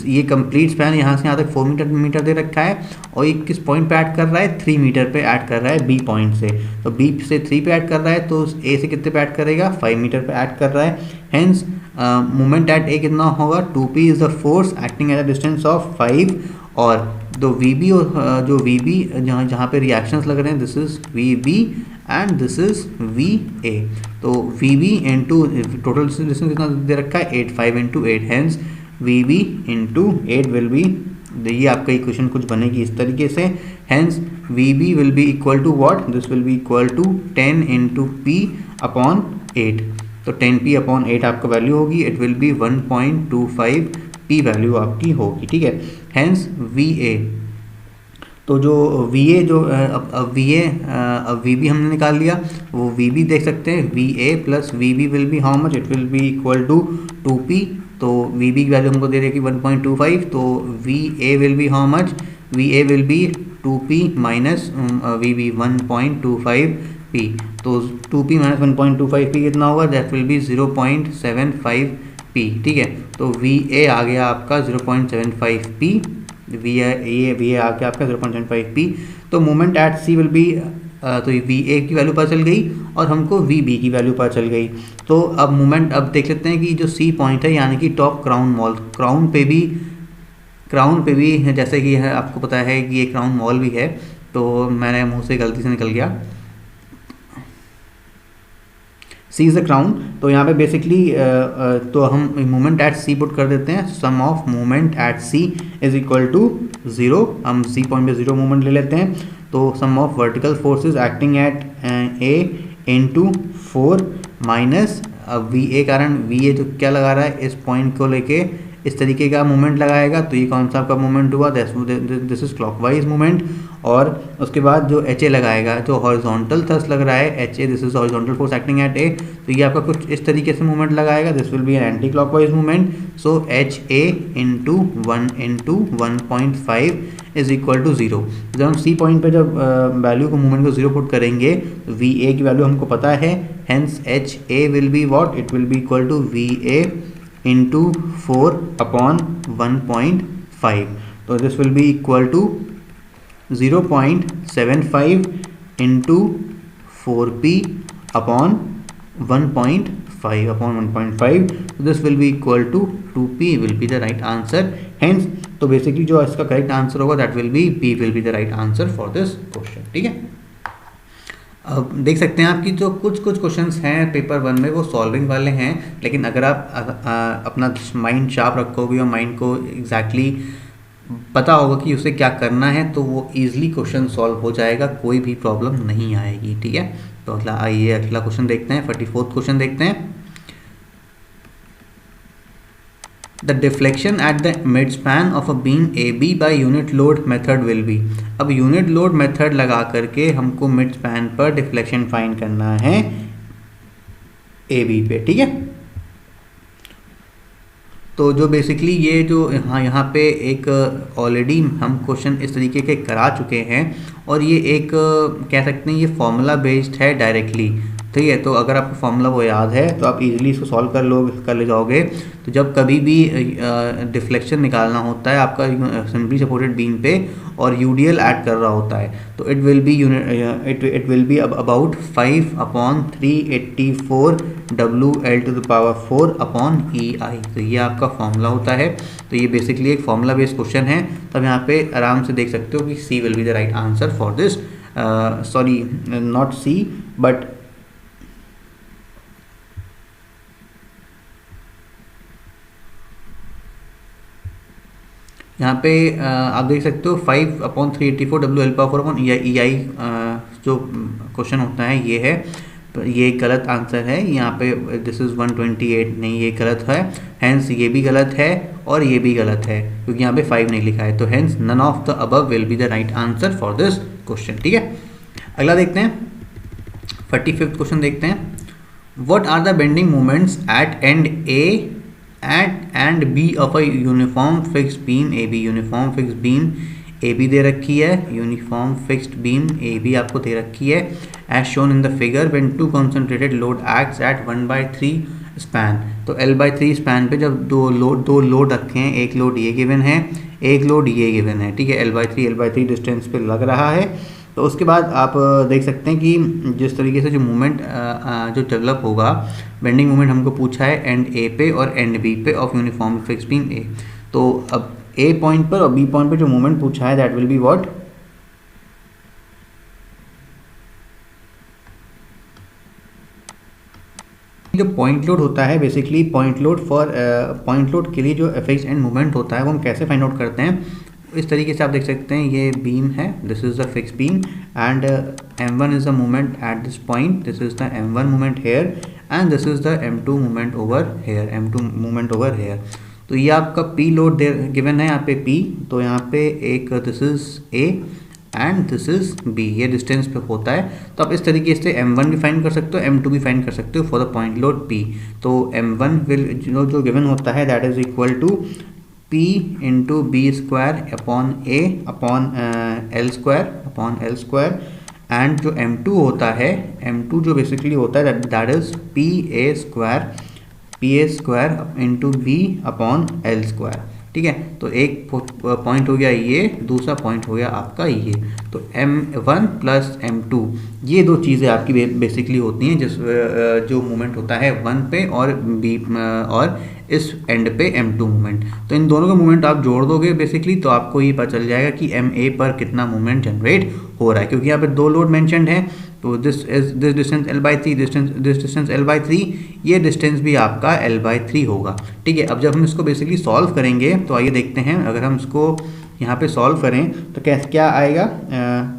ये कंप्लीट स्पैन यहाँ से यहाँ तक 4 मीटर दे रखा है, और ये किस पॉइंट पे ऐड कर रहा है 3 मीटर पे ऐड कर रहा है b पॉइंट से। तो b से 3 पे ऐड कर रहा है तो a से कितने पे ऐड करेगा 5 मीटर पे ऐड कर रहा है। हेंस मोमेंट एट a कितना होगा 2p is the force acting as a distance of 5, और तो VB और जो VB जहाँ पे रिएक्शंस लग रहे हैं this is VB and this is VA। तो VB इंटू टोटल डिस्टेंस कितना दे रखा है 8, 5 इंटू 8, हेंस VB इंटू 8 विल बी, ये आपका इक्वेशन कुछ बनेगी इस तरीके से। हेंस VB will be equal to what, this will be equal to 10 into P upon 8। तो 10P अपॉन 8 आपका वैल्यू होगी, it will be 1.25 P value आपकी होगी। ठीक है, हेंस VA, तो जो VA जो अब VB हमने निकाल लिया, वो VB देख सकते हैं VA plus VB will be how much, it will be equal to 2P। तो VB की वैल्यू हमको दे रही है 1.25, तो VA will be how much, VA will be 2P minus VB 1.25P। तो 2P माइनस 1.25P कितना होगा, दैट विल बी 0.75P। ठीक है, तो VA आ गया आपका 0.75P वी है आके आपका 0.75p। तो moment at C will be, तो वी ए की वैल्यू पता चल गई और हमको वी बी की वैल्यू पता चल गई। तो अब मोमेंट, अब देख लेते हैं कि जो सी पॉइंट है यानी कि टॉप क्राउन मॉल, क्राउन पे भी जैसे कि है, आपको पता है कि ये क्राउन मॉल भी है, तो मैंने मुंह से गलती से निकल गया, सी इज़ द क्राउन। तो यहाँ पे बेसिकली तो हम मोमेंट एट सी पुट कर देते हैं, sum of moment at C is equal to 0। हम सी पॉइंट पे 0 मोमेंट ले लेते हैं, तो sum of vertical forces acting at A into 4 minus V A, कारण वी ए जो क्या लगा रहा है इस पॉइंट को लेके इस तरीके का मोमेंट लगाएगा, तो ये कौन सा आपका मोमेंट हुआ, दिस इज क्लॉकवाइज मोमेंट। और उसके बाद जो एच ए लगाएगा, जो हॉरिजॉन्टल थ्रस्ट लग रहा है H A, this is horizontal force acting at A, तो ये आपका कुछ इस तरीके से मूवमेंट लगाएगा, this will be an anti clockwise movement. So H A into 1.5 is equal to 0। जब हम सी पॉइंट पे जब वैल्यू को मूवमेंट को 0 पुट करेंगे तो वी ए की वैल्यू हमको पता है, hence H A will be what, it will be equal to V A into 4/1.5। तो this will be equal to 0.75 into 4p upon 1.5 So this will be equal to 2p will be the right answer. Hence, तो basically जो इसका correct answer होगा that will be p will be the right answer for this question. ठीक है, अब देख सकते हैं आपकी जो कुछ क्वेश्चंस हैं पेपर 1 में वो सॉल्विंग वाले हैं, लेकिन अगर आप अपना माइंड शार्प रखोगे और माइंड को एग्जैक्टली पता होगा कि उसे क्या करना है, तो वो ईजिली क्वेश्चन सॉल्व हो जाएगा, कोई भी प्रॉब्लम नहीं आएगी। ठीक है, तो आइए अगला क्वेश्चन देखते हैं, 44th क्वेश्चन देखते हैं। The deflection at the mid span of a beam A B by unit load method will be. अब यूनिट लोड मेथड लगा करके हमको मिड स्पैन पर डिफ्लेक्शन फाइंड करना है ए बी पे। ठीक है, तो जो बेसिकली ये जो यहाँ पे एक ऑलरेडी हम क्वेश्चन इस तरीके के करा चुके हैं, और ये एक कह सकते हैं ये फॉर्मूला बेस्ड है डायरेक्टली। ठीक है, तो अगर आपको फॉर्मूला वो याद है तो आप इजीली इसको सॉल्व कर ले जाओगे। तो जब कभी भी डिफ्लेक्शन निकालना होता है आपका सिंपली सपोर्टेड बीम पे और यूडीएल ऐड कर रहा होता है, तो it will be about 5/384 WL to the power 4 upon EI। तो ये आपका फॉर्मूला होता है। तो ये बेसिकली एक फॉर्मूला बेस्ड क्वेश्चन है, तो आप यहाँ पे आराम से देख सकते हो कि C will be the right answer for this, sorry not C but यहाँ पे आप देख सकते हो 5/384 WL पावर 4 अपॉन EI जो क्वेश्चन होता है ये है, तो ये गलत आंसर है। यहाँ पे दिस इज़ 128 नहीं, ये गलत है, हेंस ये भी गलत है और ये भी गलत है क्योंकि यहाँ पे 5 नहीं लिखा है, तो hence none of the above will be the right answer for this question. ठीक है, अगला देखते हैं 45th क्वेश्चन देखते हैं। What are the bending moments at end A and B of a uniform fixed beam A B. Uniform fixed beam A B दे रखी है, uniform fixed beam A B आपको दे रखी है as shown in the figure when two concentrated load acts at 1/3 span. तो L/3 span पे जब दो लोड रखे हैं, एक लोड ये गिवन है, एक लोड ये गिवन है। ठीक है, L/3 डिस्टेंस पे लग रहा है। तो उसके बाद आप देख सकते हैं कि जिस तरीके से जो मूवमेंट जो डेवलप होगा, बेंडिंग मूवमेंट हमको पूछा है एंड ए पे और एंड बी पे ऑफ यूनिफॉर्म फिक्स्ड बीम ए। तो अब ए पॉइंट पर और बी पॉइंट पे जो मूवमेंट पूछा है दैट विल बी व्हाट, जो पॉइंट लोड होता है बेसिकली पॉइंट लोड के लिए जो एफएक्स एंड मूवमेंट होता है वो हम कैसे फाइंड आउट करते हैं। इस तरीके से आप देख सकते हैं, ये बीम है, this is the fix beam and m1 is the movement at this point, this is the m1 movement here and this is the m2 movement over here. तो ये आपका P लोड गिवन है यहाँ पे P, तो यहाँ पे एक this is A and this is B, ये डिस्टेंस पे होता है। तो आप इस तरीके से m1 भी फाइंड कर सकते हो, m2 भी फाइंड कर सकते हो for the point load P। तो m1 विल जो गिवन होता है that is equal to P into B square upon A upon L square and जो m2 होता है, m2 जो बेसिकली होता है that is PA square into B upon L square. ठीक है। तो एक पॉइंट हो गया ये, दूसरा पॉइंट हो गया आपका ये। तो m1 प्लस m2 ये दो चीज़ें आपकी बेसिकली होती हैं जिस जो मूवमेंट होता है 1 पे और b और इस एंड पे m2 मूवमेंट। तो इन दोनों का मूवमेंट आप जोड़ दोगे बेसिकली, तो आपको ये पता चल जाएगा कि ma पर कितना मूवमेंट जनरेट हो रहा है, क्योंकि यहाँ पे दो लोड मेंशन्ड है। तो this distance l/3, this distance l/3, ये डिस्टेंस भी आपका l/3 होगा, ठीक है। अब जब हम इसको बेसिकली सॉल्व करेंगे तो आइए देखते हैं, अगर हम इसको यहाँ पे सॉल्व करें तो क्या आएगा।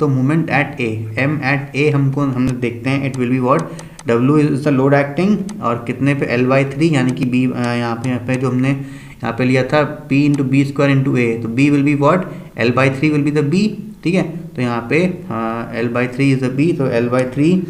तो moment at A, m at A हमने देखते हैं, it will be what, W is the load acting, और कितने पे l/3, यानी कि b यहाँ पे जो हमने यहाँ पे लिया था p into B square into A, तो b will be what, l/3 will be the b, ठीक है। तो यहाँ पे l/3 इज द b, तो l/3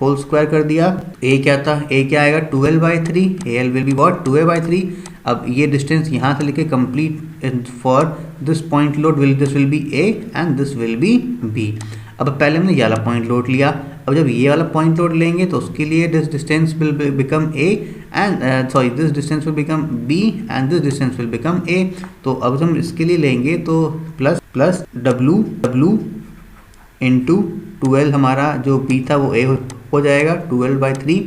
होल स्क्वायर कर दिया। a क्या था, a क्या आएगा 2l/3, al will be what 2a/3। अब ये डिस्टेंस यहाँ से लेके complete for this point load this will B a and this will B b। अब पहले हमने ये वाला पॉइंट लोड लिया, अब जब ये वाला पॉइंट लोड लेंगे तो उसके लिए this distance will become a and sorry this distance will become b and this distance will become a। तो अब हम इसके लिए लेंगे तो प्लस w इंटू 2l, हमारा जो b था वो a हो जाएगा 2l/3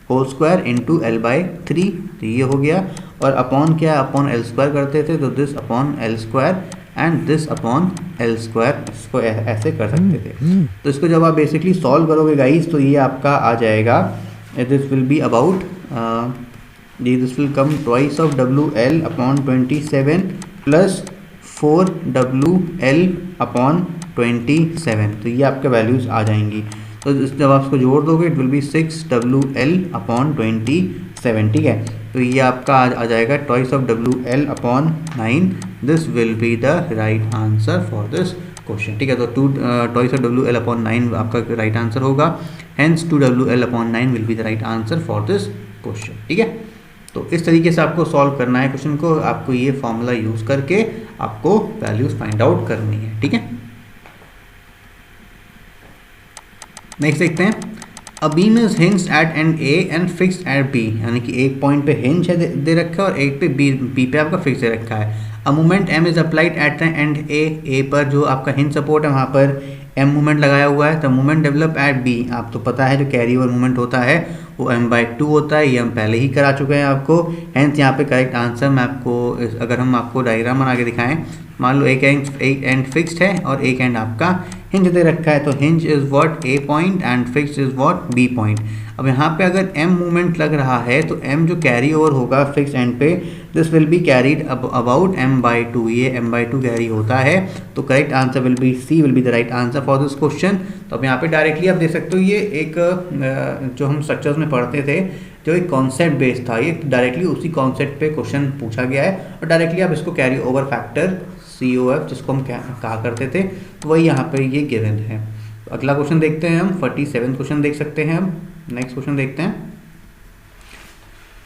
whole square into l/3, तो ये हो गया। और अपॉन क्या, अपॉन l स्क्वायर करते थे, तो this upon l square and this upon l square, इसको ऐसे कर सकते थे। तो इसको जब आप बेसिकली सॉल्व करोगे गाइस, तो ये आपका आ जाएगा, this will be about this will come twice of WL upon 27 plus 4WL upon 27, तो ये आपके वैल्यूज़ आ जाएंगी। तो जब आप इसको जोड़ दोगे it will B 6WL upon 27, ठीक है। तो ये आपका आ जाएगा twice of WL upon 9, this will be the right answer for this question, ठीक है। तो ट्वाइस ऑफ WL अपॉन 9 आपका राइट आंसर होगा, hence 2WL upon 9 will be the right answer for this question, ठीक है। तो इस तरीके से आपको सॉल्व करना है क्वेश्चन को, आपको ये फॉर्मूला यूज़ करके आपको वैल्यूज़ फाइंड आउट करनी है, ठीक है। नेक्स्ट देखते हैं, a beam is hinged at end A and fixed at B, यानी कि एक पॉइंट पे हिंज है दे रखा है और एक पे बी पे आपका फिक्स दे रखा है। A moment M is applied at end A पर जो आपका हिंज सपोर्ट है वहाँ पर एम मूवमेंट लगाया हुआ है। तो मूवमेंट डेवलप एट बी, आप तो पता है जो कैरी ओवर मूवमेंट होता है वो m/2 होता है, ये हम पहले ही करा चुके हैं आपको। हेंस यहाँ पे करेक्ट आंसर मैं आपको, अगर हम आपको डायग्राम बना के दिखाएं, मान लो एक एंड फिक्स्ड है और एक एंड आपका हिंज दे रखा है, तो hinge is what a point and fixed is what b point. अब यहाँ पे अगर m मूवमेंट लग रहा है तो m जो कैरी ओवर होगा फिक्स एंड पे, this will be carried about m/2, ये m/2 कैरी होता है। तो correct answer will B C, will be the right answer for this question. तो अब यहाँ पे डायरेक्टली आप देख सकते हो, ये एक जो हम स्ट्रक्चर्स में पढ़ते थे जो एक कॉन्सेप्ट बेस्ड था, ये डायरेक्टली उसी कॉन्सेप्ट पे क्वेश्चन पूछा गया है और डायरेक्टली आप इसको कैरी ओवर फैक्टर COF जिसको हम कहा करते थे, तो वही यहाँ पे ये गिवन है। तो अगला क्वेश्चन देखते हैं हम, 47 क्वेश्चन देख सकते हैं हम। नेक्स्ट क्वेश्चन देखते हैं,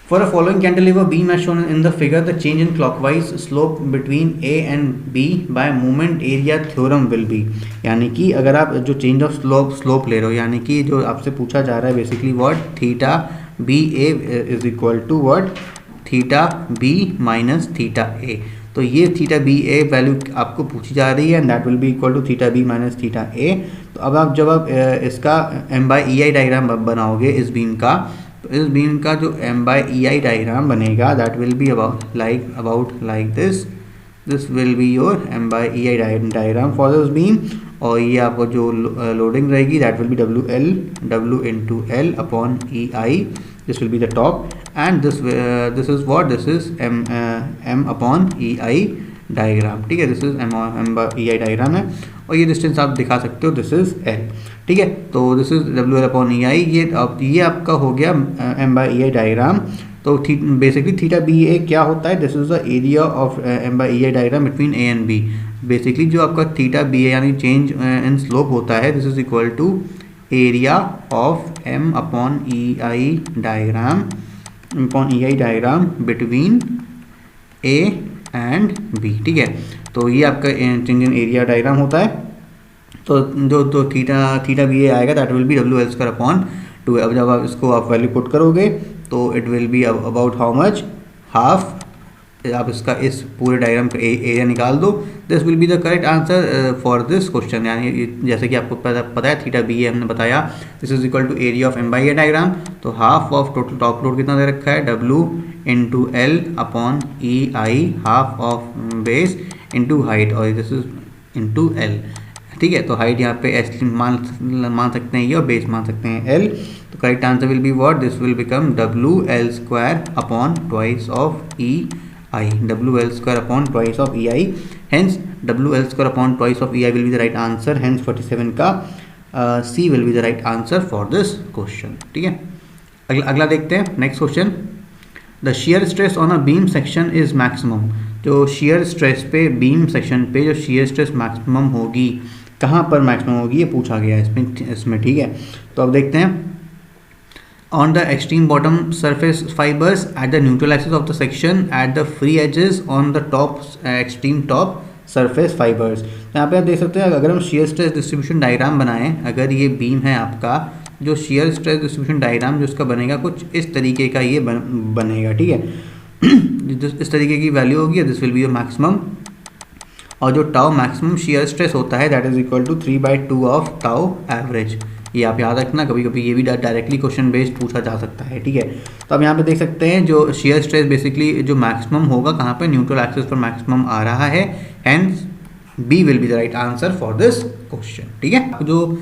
for a following cantilever beam as shown in the figure the change in clockwise slope between A and B by moment area theorem will be, यानी कि अगर आप जो चेंज ऑफ स्लोप ले रहे हो, यानी कि जो आपसे पूछा जा रहा है basically what theta BA is equal to what theta B minus theta A। तो ये थीटा BA वैल्यू आपको पूछी जा रही है and that will be equal to theta B minus theta A। तो अब आप जब आप इसका m/EI डायग्राम बनाओगे इस बीम का, तो इस बीम का जो m/EI डायग्राम बनेगा that will be about like this will be your m/EI diagram for this beam. और ये आपको जो लोडिंग रहेगी that will B W into L upon EI, this will be the top and this is what, this is m upon EI diagram, ठीक है। This is m/EI diagram है और ये डिस्टेंस आप दिखा सकते हो, दिस इज L, ठीक है। तो this is WL upon EI, ये आपका हो गया m/EI डायग्राम। तो बेसिकली थीटा BA क्या होता है, this is the area of m/EI diagram between A and B। Basically जो आपका थीटा BA यानी चेंज इन स्लोप होता है, this is equal to area of m upon EI diagram between A and B, ठीक है। तो ये आपका चेंज इन एरिया डायग्राम होता है। तो जो थीटा BA आएगा that will B WL square upon 2। अब जब आप इसको आप वैल्यू पुट करोगे तो it will be about how much, half आप इसका इस पूरे डायग्राम का एरिया निकाल दो, this will be the correct answer for this question. यानी जैसे कि आपको पता है थीटा बी है, हमने बताया this is equal to area of M by A diagram. तो half of total top load कितना दे रखा है, W into L upon E I, half of base into height, और दिस इज इंटू एल। ठीक है, तो हाइट यहाँ पे एस मान सकते हैं ये, और बेस मान सकते हैं एल। तो correct answer will be what, this will become WL square upon twice of E I, WL square upon twice of EI, hence WL square upon twice of EI will be the right answer, hence 47 का C will be the right answer for this question। ठीक है, अगला देखते हैं next question. The shear stress on a beam section is maximum। जो shear stress पे beam section पे जो shear stress मैक्सिमम होगी, कहाँ पर मैक्सिमम होगी ये पूछा गया है इसमें। ठीक है, तो अब देखते हैं। On the extreme bottom surface fibers at the neutral axis of the section at the free edges on the top extreme top surface fibers। यहाँ पे आप देख सकते हैं, अगर हम shear stress distribution diagram बनाएं, अगर ये बीम है आपका, जो shear stress distribution diagram जो इसका बनेगा कुछ इस तरीके का ये बनेगा। ठीक है, इस तरीके की वैल्यू होगी, this will be your maximum. और जो टाउ मैक्सिमम shear stress होता है that is equal to 3/2 of tau average. ये आप याद रखना, कभी कभी ये भी डायरेक्टली क्वेश्चन बेस्ड पूछा जा सकता है। ठीक है, तो अब यहाँ पे देख सकते हैं जो shear स्ट्रेस बेसिकली जो मैक्सिमम होगा कहाँ पे, न्यूट्रल एक्सिस पर मैक्सिमम आ रहा है, hence B will be the right answer for this question. ठीक है, जो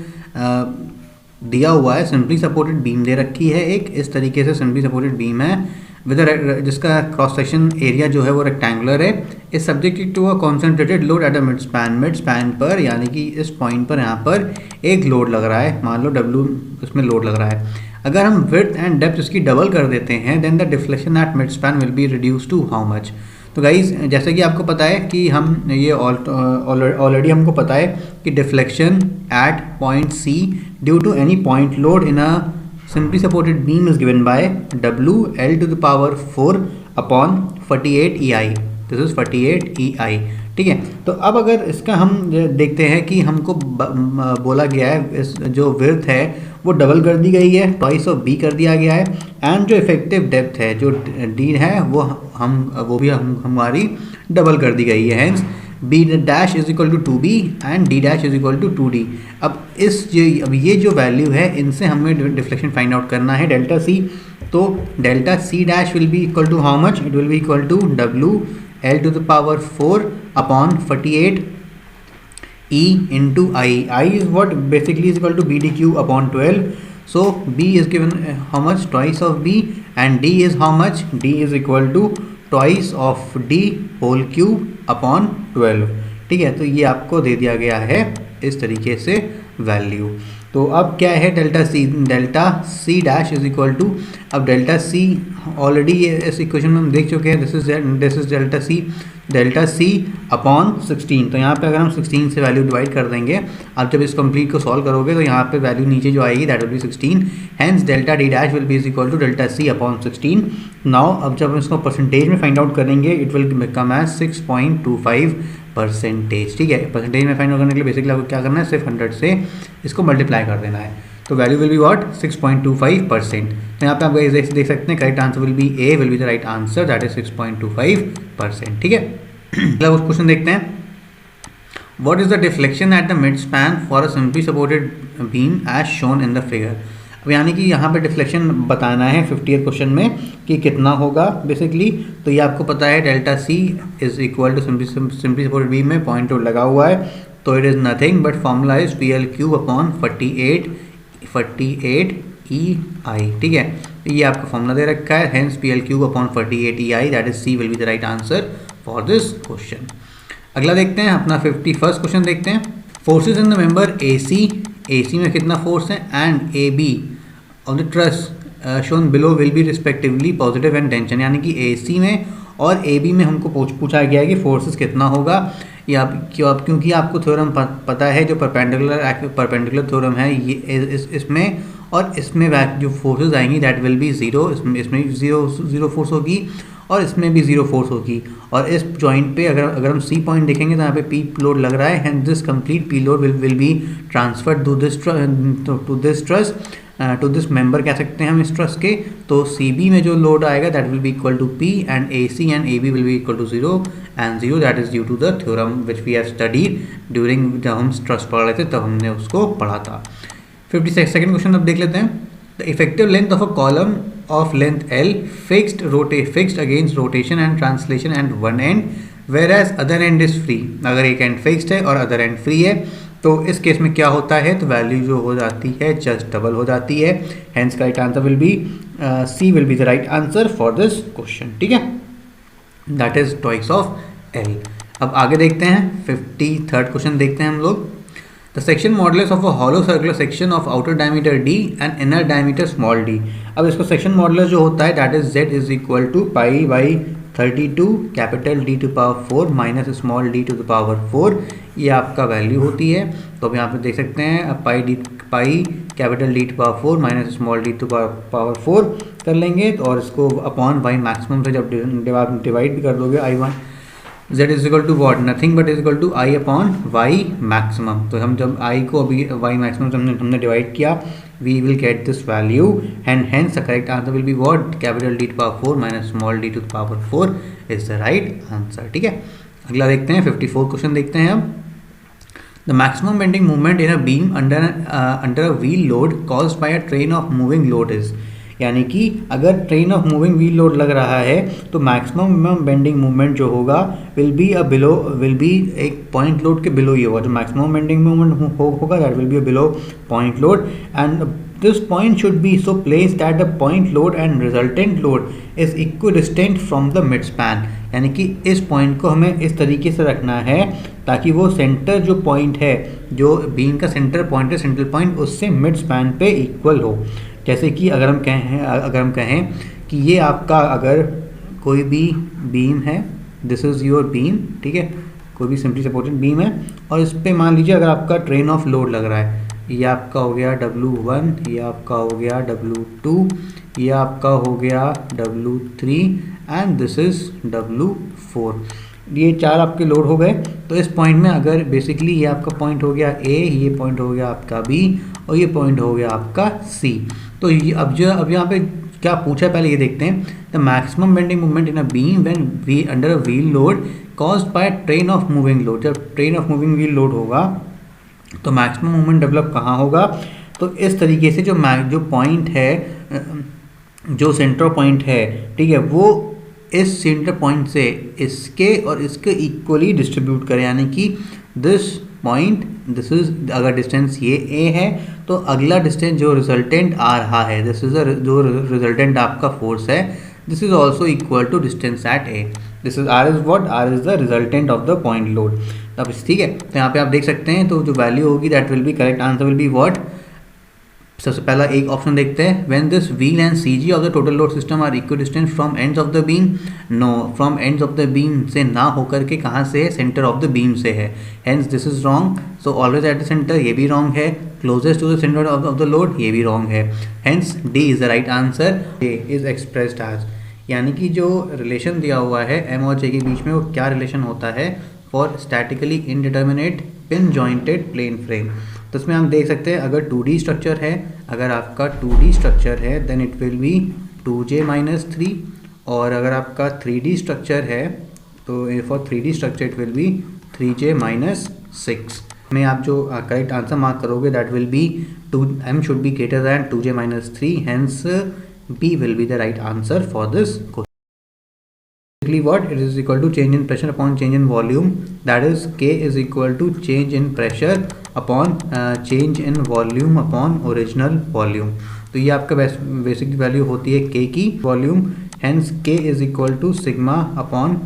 दिया हुआ है सिंपली सपोर्टेड बीम दे रखी है, एक इस तरीके से सिंपली सपोर्टेड बीम है विद जिसका क्रॉस सेक्शन एरिया जो है वो रेक्टेंगुलर है, is subjected to a concentrated load at a mid span पर, यानी कि इस पॉइंट पर यहाँ पर एक लोड लग रहा है, मान लो W इसमें लोड लग रहा है। अगर हम विड्थ एंड डेप्थ इसकी डबल कर देते हैं then the deflection at mid span will be reduce to how much. तो गाइज जैसे कि आपको पता है कि हम ये ऑलरेडी हमको पता है कि deflection at point C due to any point load in a simply supported beam is given by WL to the power 4 upon 48 EI। this is 48 EI। ठीक है, तो अब अगर इसका हम देखते हैं कि हमको बोला गया है इस जो विड्थ है वो डबल कर दी गई है, ट्वाइस ऑफ बी कर दिया गया है, एंड जो इफेक्टिव डेप्थ है जो डी है वो भी हमारी डबल कर दी गई है, hence B dash is equal to 2b and D dash is equal to 2d। अब अब ये जो वैल्यू है इनसे हमें डिफ्लेक्शन फाइंड आउट करना है डेल्टा सी। तो delta C dash will be equal to how much, it will be equal to WL to the power 4 upon 48 E into I। I is what basically is equal to BDQ upon 12। So B is given how much, twice of B, and D is how much, D is equal to twice of D whole cube upon 12। ठीक है, तो ये आपको दे दिया गया है इस तरीके से वैल्यू। तो अब क्या है delta C dash is equal to, अब डेल्टा सी ऑलरेडी इस इक्वेशन में हम देख चुके हैं, this is delta C upon 16। तो यहाँ पे अगर हम 16 से वैल्यू डिवाइड कर देंगे, आप जब इस कंप्लीट को सॉल्व करोगे तो यहाँ पे वैल्यू नीचे जो आएगी that will be 16, hence delta D dash will be is equal to delta C upon 16। Now अब जब हम इसको परसेंटेज में फाइंड आउट करेंगे इट विल बिकम एज 6.25%। ठीक है, परसेंटेज में फाइंड आउट करने के लिए बेसिकली आपको क्या करना है, सिर्फ 100 से इसको मल्टीप्लाई कर देना है, तो वैल्यू विल बी व्हाट 6.25%। तो यहाँ पे आप देख सकते हैं correct answer will be A, will be the right answer, that is 6.25%। ठीक है, अगला क्वेश्चन देखते हैं। What is the deflection at the mid span for a simply supported beam as shown in the figure. अब यानी कि यहाँ पे डिफ्लेक्शन बताना है 50th क्वेश्चन में कि कितना होगा बेसिकली। तो ये आपको पता है delta C is equal to simply supported beam में पॉइंट लगा हुआ है, तो it is nothing but formula is PL cube upon 48 EI। ठीक है, ये आपको फॉर्मूला दे रखा है, hence PL cube upon 48 EI, that is C will be the right answer for this question. अगला देखते हैं अपना 51st क्वेश्चन देखते हैं। Forces in the member AC में कितना फोर्स है and AB of the truss shown below will be respectively positive and tension. यानी कि AC में और AB में हमको पूछा गया है कि फोर्सेस कितना होगा, या क्योंकि आपको थ्योरम पता है जो परपेंडिकुलर थ्योरम है ये इसमें और इसमें जो फोर्सेस आएंगी दैट विल बी ज़ीरो, इसमें ज़ीरो फोर्स होगी और इसमें भी ज़ीरो फोर्स होगी। और इस जॉइंट पे अगर हम C पॉइंट देखेंगे तो यहाँ पे P लोड लग रहा है, and this complete P load will be transferred to this truss to this member कह सकते हैं हम इस ट्रस्ट के। तो सी बी में जो लोड आएगा that will be equal to P and A C and A B will be equal to 0 and 0 that is due to the theorem which we have studied during जब हम trust पढ़ रहे थे तब हमने उसको पढ़ा था। 52nd क्वेश्चन अब देख लेते हैं। The effective length of a column of length L fixed against rotation and translation and one end whereas other end is free. अगर एक एंड फिक्स्ड है और अदर एंड फ्री है तो इस केस में क्या होता है, तो वैल्यू जो हो जाती है जस्ट डबल हो जाती है। Hence right answer will be C will be the right answer for this question. ठीक है, that is twice of L। अब आगे देखते हैं 53rd क्वेश्चन देखते हैं हम लोग। The section modulus of a hollow circular section of outer diameter d and inner diameter small d। अब इसको सेक्शन मॉडुलस जो होता है that is z is equal to pi by 32 capital D to power 4 minus small d to the power 4, ये आपका value होती है। तो अब यहाँ पे देख सकते हैं अब pi capital D to power 4 minus small d to power 4 कर लेंगे और इसको अपॉन y मैक्सिमम से जब डिवाइड भी कर दोगे I1 z is equal to what nothing but is equal to I upon y maximum. तो हम जब I को अभी y मैक्सिमम हमने डिवाइड किया we will get this value and hence the correct answer will be what capital D to power 4 minus small d to the power 4 is the right answer। ठीक है, अगला देखते हैं 54 question देखते हैं अब। The maximum bending moment in a beam under a wheel load caused by a train of moving load is, यानी कि अगर train of moving wheel load लग रहा है तो मैक्सिमम बेंडिंग मूवमेंट जो होगा विल बी एक पॉइंट लोड के बिलो ही होगा। जो मैक्सिमम बेंडिंग मूवमेंट होगा that will be a below point load and this point should be so place that the point load and resultant load is equidistant from the mid span. यानी कि इस point को हमें इस तरीके से रखना है ताकि वो सेंटर जो पॉइंट है, जो बीम का सेंटर पॉइंट है, सेंट्रल पॉइंट, उससे मिड स्पैन पे इक्वल हो। जैसे कि अगर हम कहें कि ये आपका अगर कोई भी बीम है, दिस इज़ योर बीम, ठीक है, कोई भी सिंपली सपोर्टेड बीम है और इस पे मान लीजिए अगर आपका ट्रेन ऑफ लोड लग रहा है, ये आपका हो गया W1, ये आपका हो गया W2, ये आपका हो गया W3 and this is W4। ये चार आपके लोड हो गए। तो इस पॉइंट में अगर बेसिकली ये आपका पॉइंट हो गया A, ये पॉइंट हो गया आपका B और ये पॉइंट हो गया आपका C। तो ये अब यहाँ पे क्या पूछा है पहले ये देखते हैं। The maximum bending movement in a beam when under a wheel load caused by train of moving load. जब train of moving wheel load होगा तो मैक्सिमम मूवमेंट डेवलप कहाँ होगा, तो इस तरीके से जो पॉइंट है, जो सेंटर पॉइंट है, ठीक है, वो इस सेंटर पॉइंट से इसके और इसके इक्वली डिस्ट्रीब्यूट करें। यानी कि दिस पॉइंट, दिस इज अगर डिस्टेंस ये A है तो अगला डिस्टेंस जो रिजल्टेंट आ रहा है, दिस इज जो रिजल्टेंट आपका फोर्स है, this is also equal to distance at A। This is R is what, R is the resultant of the point load. अब ठीक है, तो यहाँ पे आप देख सकते हैं तो जो वैल्यू होगी that will be correct answer will be what. सबसे पहला एक ऑप्शन देखते हैं, when this wheel and CG of the total load system are equidistant from ends of the beam. No, from ends of the beam से ना होकर के कहाँ से है, सेंटर ऑफ द बीम से है। Hence this is wrong. So always at the centre, ये भी रॉन्ग है। Closest to the centre of the load, ये भी रॉन्ग है। Hence D is the right answer. A is expressed as, यानी कि जो रिलेशन दिया हुआ है M और J के बीच में, वो क्या रिलेशन होता है, for statically indeterminate pin jointed plane frame. तो इसमें हम देख सकते हैं अगर 2D स्ट्रक्चर है, अगर आपका 2D स्ट्रक्चर है then it will B 2J-3, और अगर आपका 3D स्ट्रक्चर है तो for 3D structure it will B 3J-6 में आप जो करेक्ट आंसर मार्क करोगे that will B M should be greater than 2J-3, hence B will be the right answer for this question. Basically what it is equal to change in pressure upon change in volume, that is K is equal to change in pressure upon change in volume upon original volume। तो ये आपका basic value होती है K की volume, hence K is equal to sigma upon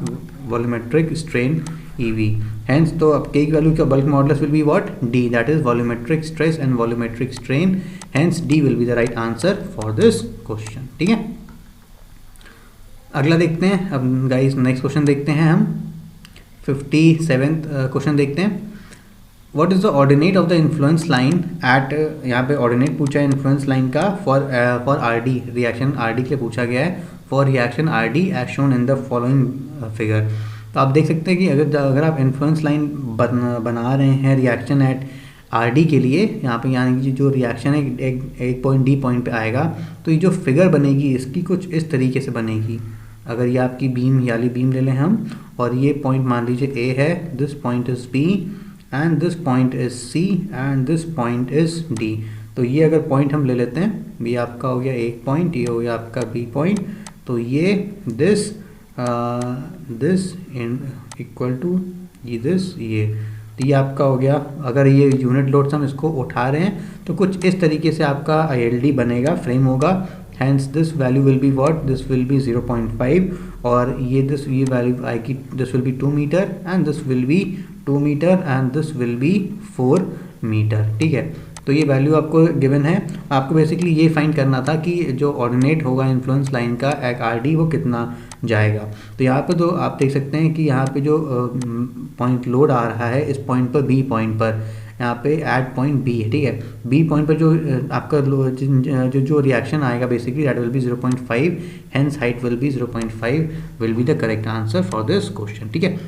volumetric strain EV। hence तो अब K की value का bulk modulus will be what, D, that is volumetric stress and volumetric strain, hence D will be the right answer for this question। ठीक है, अगला देखते हैं। अब गाइस नेक्स्ट क्वेश्चन देखते हैं हम 57th क्वेश्चन देखते हैं। What is the ordinate of the influence line at, यहाँ पे ऑर्डिनेट पूछा है इन्फ्लुएंस लाइन का फॉर RD, रिएक्शन RD के लिए पूछा गया है, for reaction RD as shown in the following figure. तो आप देख सकते हैं कि अगर आप इन्फ्लुएंस लाइन बना रहे हैं रिएक्शन एट RD के लिए यहाँ पे यानी कि जो रिएक्शन है एक पॉइंट D पॉइंट पे आएगा, तो ये जो फिगर बनेगी इसकी कुछ इस तरीके से बनेगी। अगर ये आपकी बीम याली बीम ले लें हम, और ये पॉइंट मान लीजिए A है, this point is B and this point is C and this point is D। तो ये अगर पॉइंट हम ले लेते हैं, ये आपका हो गया एक पॉइंट, ये हो गया आपका B पॉइंट, तो ये दिस इन इक्वल टू ये तो ये आपका हो गया। अगर ये यूनिट लोड से हम इसको उठा रहे हैं तो कुछ इस तरीके से आपका ILD बनेगा, फ्रेम होगा। Hence this value will be what, this will be 0.5, और ये वैल्यू आएगी, this will be 2 metre and this will be 2 metre and this will be 4 metre. ठीक है, तो ये वैल्यू आपको गिवन है। आपको बेसिकली ये फाइंड करना था कि जो ऑर्डिनेट होगा इन्फ्लुएंस लाइन का एक RD वो कितना जाएगा। तो यहाँ पे तो आप देख सकते हैं कि यहाँ पे जो पॉइंट लोड आ रहा है इस पॉइंट पर, B पॉइंट पर, यहाँ पे एट पॉइंट B है। ठीक है, B पॉइंट पर जो आपका जो रिएक्शन आएगा basically that will be 0.5, hence height will be 0.5 will be the correct answer for this question. ठीक है,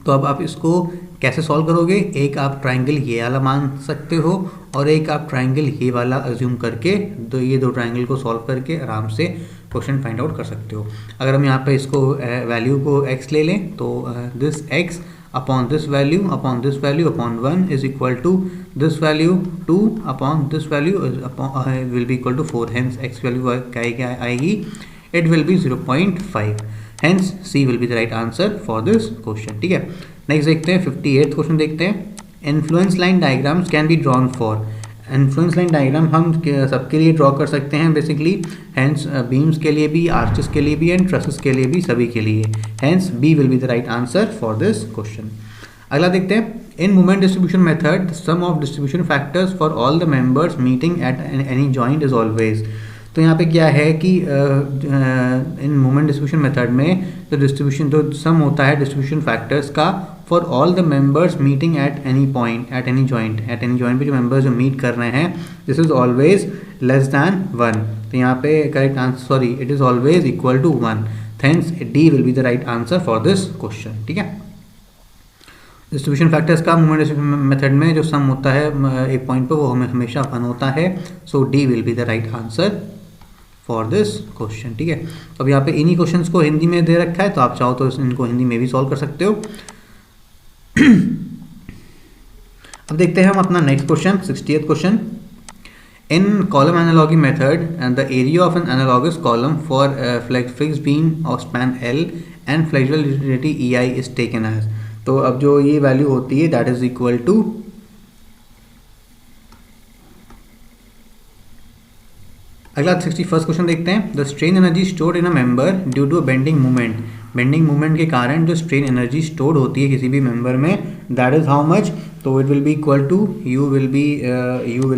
तो अब आप इसको कैसे सॉल्व करोगे, एक आप ट्राइंगल ये वाला मान सकते हो और एक आप ट्राइंगल ये वाला अज्यूम करके ये दो ट्राइंगल को सॉल्व करके आराम से क्वेश्चन फाइंड आउट कर सकते हो। अगर हम यहाँ पे इसको वैल्यू को x ले लें तो this x upon this value upon 1 is equal to this value 2 upon this value will be equal to 4, hence x value क्या आएगी, it will be 0.5, hence C will be the right answer for this question. ठीक है, next देखते हैं 58th question देखते हैं। Influence line diagrams can be drawn for, influence line diagram हम सबके लिए ड्रॉ कर सकते हैं बेसिकली, हेंस बीम्स के लिए भी, आर्चेस के लिए भी एंड ट्रसेस के लिए भी, सभी के लिए, hence B will be the right answer for this question. अगला देखते हैं, in moment distribution method sum of distribution factors for all the members meeting at any joint is always. तो यहाँ पे क्या है कि इन मोमेंट डिस्ट्रीब्यूशन मेथड में तो डिस्ट्रीब्यूशन जो सम होता है डिस्ट्रीब्यूशन फैक्टर्स का for all the members meeting at any point, at any joint पे जो मेंबर्स जो मीट कर रहे हैं, this is always less than 1। तो यहाँ पे correct answer, sorry, it is always equal to 1, hence D will be the right answer for this question. ठीक है, डिस्ट्रीब्यूशन फैक्टर्स का मोमेंट डिस्ट्रीब्यूशन मेथड में जो सम होता है एक पॉइंट पर वो हमेशा 1 होता है, सो D will be the right answer for this question. ठीक है, अब यहाँ पे इन्हीं क्वेश्चंस को हिंदी में दे रखा है, तो आप चाहो तो इनको हिंदी में भी सॉल्व कर सकते हो। अब देखते हैं हम अपना next question, 60th question. In column analogy method and the area of an analogous column for fixed beam of span L and flexural rigidity EI is taken as. तो अब जो ये वैल्यू होती है दैट इज इक्वल टू, अगला 61st question देखते हैं। The strain energy stored in a member due to a bending movement, bending movement के कारण जो स्ट्रेन एनर्जी स्टोर्ड होती है किसी भी मेंबर में, दैट इज हाउ मच, तो it will be equal to U will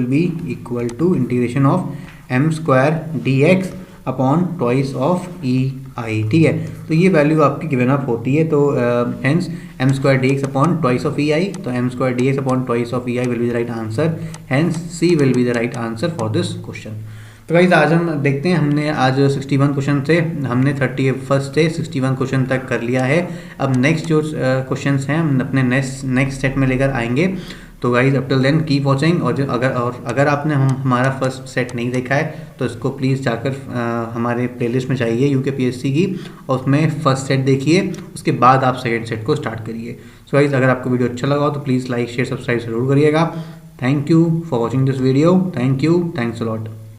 be equal to integration of m² dx upon twice of EI। ठीक है, तो ये वैल्यू आपकी गिवन अप होती है, तो hence m² dx upon twice of EI, तो m² dx upon twice of EI will be the right answer, hence C will be the right answer for this question. तो guys आज हम देखते हैं, हमने आज 61 क्वेश्चन से हमने 31st से 61 क्वेश्चन तक कर लिया है। अब नेक्स्ट जो क्वेश्चंस हैं हम अपने नेक्स्ट सेट में लेकर आएंगे। तो guys up till then keep watching, और अगर आपने हमारा फर्स्ट सेट नहीं देखा है तो इसको प्लीज़ जाकर हमारे प्लेलिस्ट में जाइए UKPSC की, और उसमें फर्स्ट सेट देखिए, उसके बाद आप सेकेंड सेट को स्टार्ट करिए। सो गाइस अगर आपको वीडियो अच्छा लगा हो तो प्लीज़ लाइक शेयर सब्सक्राइब जरूर करिएगा। Thank you for watching this video, thanks a lot.